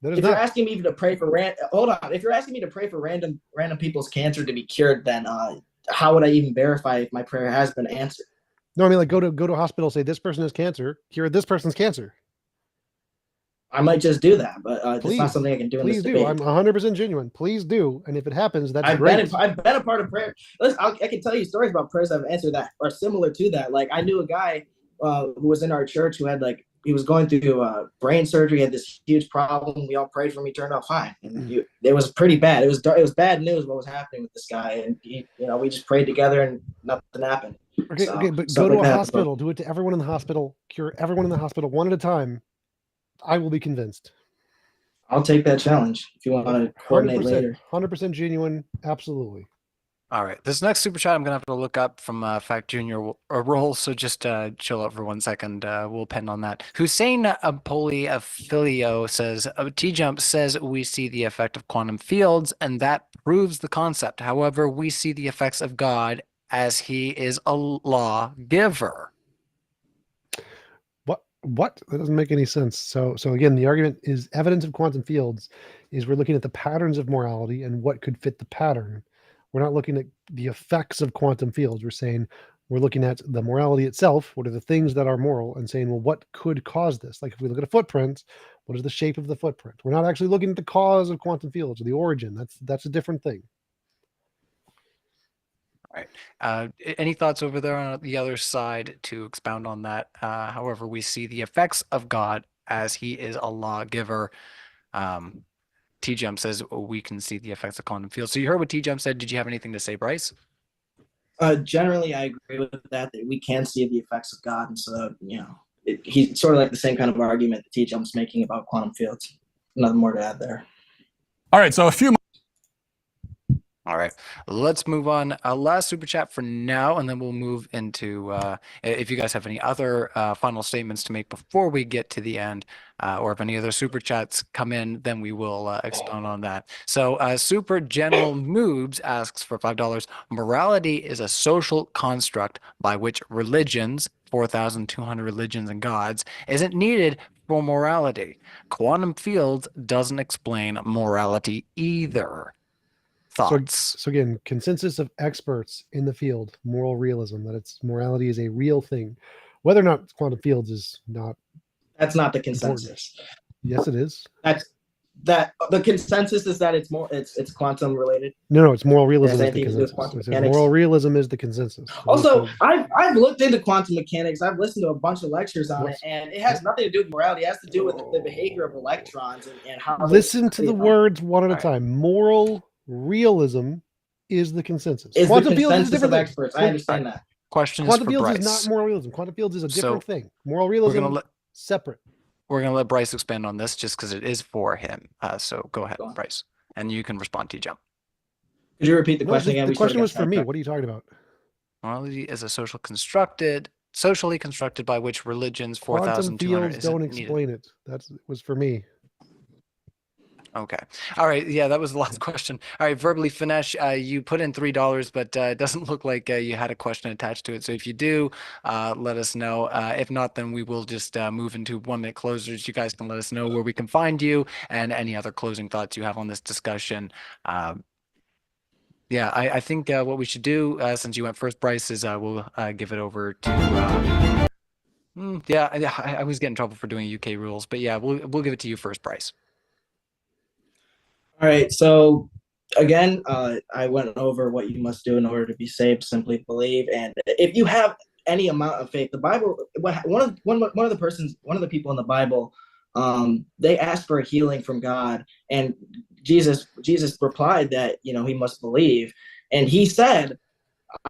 if you're asking me to pray for if you're asking me to pray for random people's cancer to be cured, then how would I even verify if my prayer has been answered? No, I mean like go to a hospital, say this person has cancer, cure this person's cancer. I might just do that, but it's not something I can do in this Please do. debate. I'm 100% genuine. Please do. And if it happens, that's I've great. been a part of prayer. Listen, I can tell you stories about prayers I've answered that are similar to that. Like I knew a guy who was in our church who had he was going through brain surgery, had this huge problem. We all prayed for him. He turned out fine. And it was pretty bad. It was bad news what was happening with this guy. And we just prayed together and nothing happened. Okay, but go to a hospital. Do it to everyone in the hospital. Cure everyone in the hospital one at a time. I will be convinced. I'll take that challenge if you want to coordinate later. 100% genuine. Absolutely. All right. This next super chat I'm going to have to look up from Fact Junior roll. So just chill out for 1 second. We'll pen on that. Hussein Polyaphilio says, TJump says we see the effect of quantum fields, and that proves the concept. However, we see the effects of God as he is a lawgiver. What? That doesn't make any sense. So again, the argument is evidence of quantum fields is we're looking at the patterns of morality and what could fit the pattern. We're not looking at the effects of quantum fields. We're looking at the morality itself. What are the things that are moral, and saying, well, what could cause this? Like if we look at a footprint, what is the shape of the footprint? We're not actually looking at the cause of quantum fields or the origin. That's a different thing. All right. Any thoughts over there on the other side to expound on that? However, we see the effects of God as he is a lawgiver. TJump says we can see the effects of quantum fields. So you heard what TJump said. Did you have anything to say, Bryce? Generally, I agree with that we can see the effects of God. And so, he's sort of like the same kind of argument that TJump's making about quantum fields. Nothing more to add there. All right, so a few. All right, let's move on. Last super chat for now, and then we'll move into if you guys have any other final statements to make before we get to the end, or if any other super chats come in, then we will expound on that. So Super General Moobs asks for $5. Morality is a social construct by which religions, 4,200 religions and gods, isn't needed for morality. Quantum fields doesn't explain morality either. Thoughts? So again, consensus of experts in the field, moral realism, that it's morality is a real thing. Whether or not quantum fields is not. That's not the consensus. Yes, it is. The consensus is that it's quantum related. No, it's moral realism is the anything to do with consensus. quantum mechanics. Moral realism is the consensus. Also, I've looked into quantum mechanics. I've listened to a bunch of lectures on it, and it has nothing to do with morality. It has to do with the behavior of electrons and how. Listen to the words one at a time. Moral realism is the consensus. Quantum fields is different of experts. I understand that. Question quantum is for fields Bryce. is not moral realism. Quantum fields is a different thing. Moral realism separate. We're gonna let Bryce expand on this just because it is for him. So go ahead, Bryce, and you can respond to TJump. Could you repeat the question again? The question was for me. What are you talking about? Morality is a socially constructed by which religions 4,200 quantum fields don't explain it. That was for me. Okay. All right. Yeah, that was the last question. All right. Verbally Finesse, you put in $3, but it doesn't look like you had a question attached to it. So if you do, let us know. If not, then we will just move into 1-minute closers. You guys can let us know where we can find you and any other closing thoughts you have on this discussion. Yeah, I think what we should do, since you went first, Bryce, is we'll give it over to. I always get in trouble for doing UK rules, but yeah, we'll give it to you first, Bryce. All right. So again, I went over what you must do in order to be saved. Simply believe, and if you have any amount of faith, the Bible. One of the people in the Bible, they asked for a healing from God, and Jesus replied that he must believe, and he said,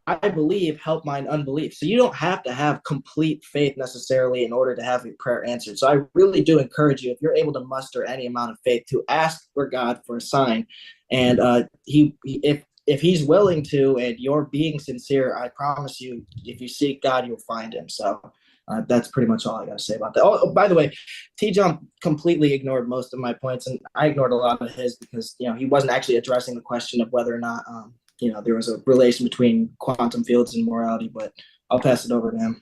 I believe, help mine unbelief. So you don't have to have complete faith necessarily in order to have your prayer answered. So I really do encourage you, if you're able to muster any amount of faith, to ask for God for a sign. And if he's willing to, and you're being sincere, I promise you, if you seek God, you'll find him. So that's pretty much all I got to say about that. Oh, by the way, TJump completely ignored most of my points, and I ignored a lot of his because he wasn't actually addressing the question of whether or not there was a relation between quantum fields and morality, but I'll pass it over to him.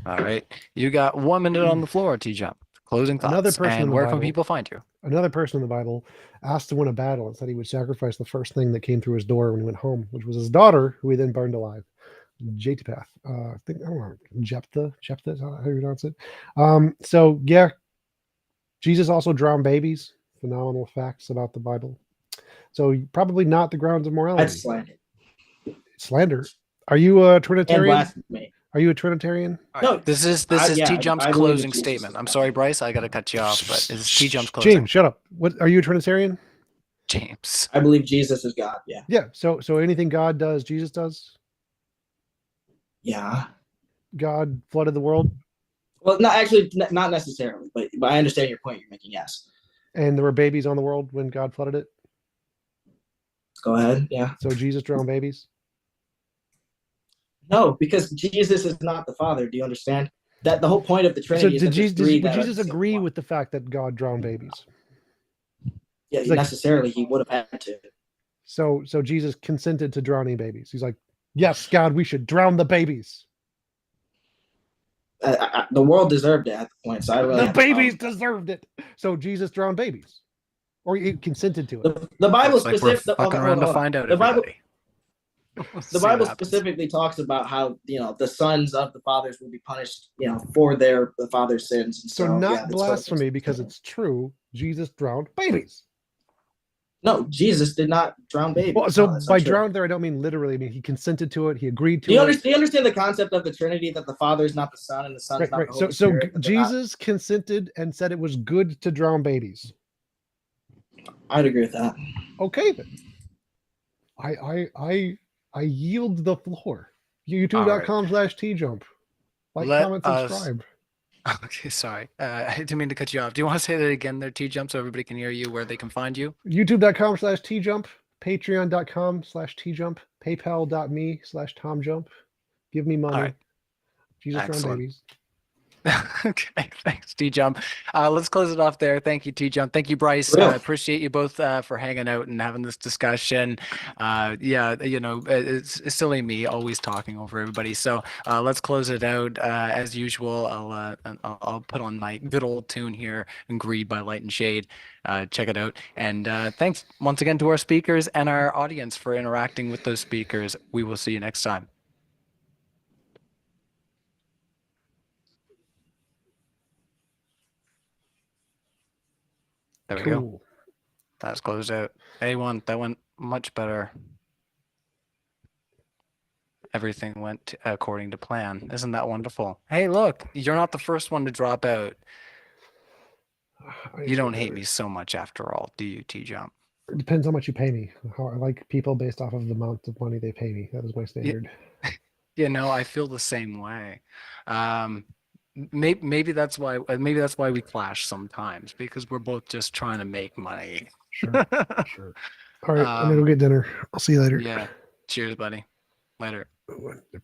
All right. You got 1 minute on the floor, TJump. Closing thoughts. Another person and where can people find you? Another person in the Bible asked to win a battle and said he would sacrifice the first thing that came through his door when he went home, which was his daughter, who he then burned alive. Jatipath. I don't know. Jephthah is how you pronounce it. So yeah, Jesus also drowned babies. Phenomenal facts about the Bible. So probably not the grounds of morality. That's slander. Slander. Are you a Trinitarian? And blasphemy. Are you a Trinitarian? No, this is TJump's closing statement. I'm sorry, Bryce, I got to cut you off, but this is TJump's closing. James, shut up. What are you a Trinitarian? James. I believe Jesus is God. Yeah. Yeah. So anything God does, Jesus does. Yeah. God flooded the world. Well, not necessarily, but I understand your point you're making. Yes. And there were babies on the world when God flooded it. Go ahead. Yeah. So Jesus drowned babies. No, because Jesus is not the Father. Do you understand? That the whole point of the Trinity is would Jesus agree with the fact that God drowned babies? Yeah, necessarily he would have had to. So Jesus consented to drowning babies. He's like, yes, God, we should drown the babies. The world deserved it at the point. So I really the babies deserved it. So Jesus drowned babies, or he consented to it. The Bible specifically. Fucking around to find out. The Bible specifically talks about how the sons of the fathers will be punished, for the father's sins. And so not blasphemy because it's true. Jesus drowned babies. No, Jesus did not drown babies. Well, so by drowned there, I don't mean literally. I mean he consented to it. He agreed to do you it. Do you understand the concept of the Trinity? That the Father is not the Son and the Son is not the Holy Spirit? So Jesus consented and said it was good to drown babies. I'd agree with that. Okay then. I yield the floor. YouTube.com/TJump. Like, Let comment, us- subscribe. Okay, sorry. I didn't mean to cut you off. Do you want to say that again there, TJump, so everybody can hear you, where they can find you? YouTube.com/TJump. Patreon.com/TJump. PayPal.me/TomJump. Give me money. All right. Jesus Crown Excellent. babies. Okay, thanks, TJump. Let's close it off there. Thank you, TJump. Thank you, Bryce. Real. Appreciate you both for hanging out and having this discussion. Yeah, it's silly me always talking over everybody. So let's close it out. As usual, I'll put on my good old tune here, "Greed" by Light and Shade. Check it out. And thanks once again to our speakers and our audience for interacting with those speakers. We will see you next time. There we go. Cool. That's closed out. A1, that went much better. Everything went according to plan. Isn't that wonderful? Hey, look, you're not the first one to drop out. You don't hate me so much after all, do you, TJump? It depends how much you pay me. How I like people based off of the amount of money they pay me. That is my standard. You know, I feel the same way. Maybe that's why we clash sometimes, because we're both just trying to make money. Sure. Sure. All right. I'm going to go get dinner. I'll see you later. Yeah. Cheers, buddy. Later. Wonderful.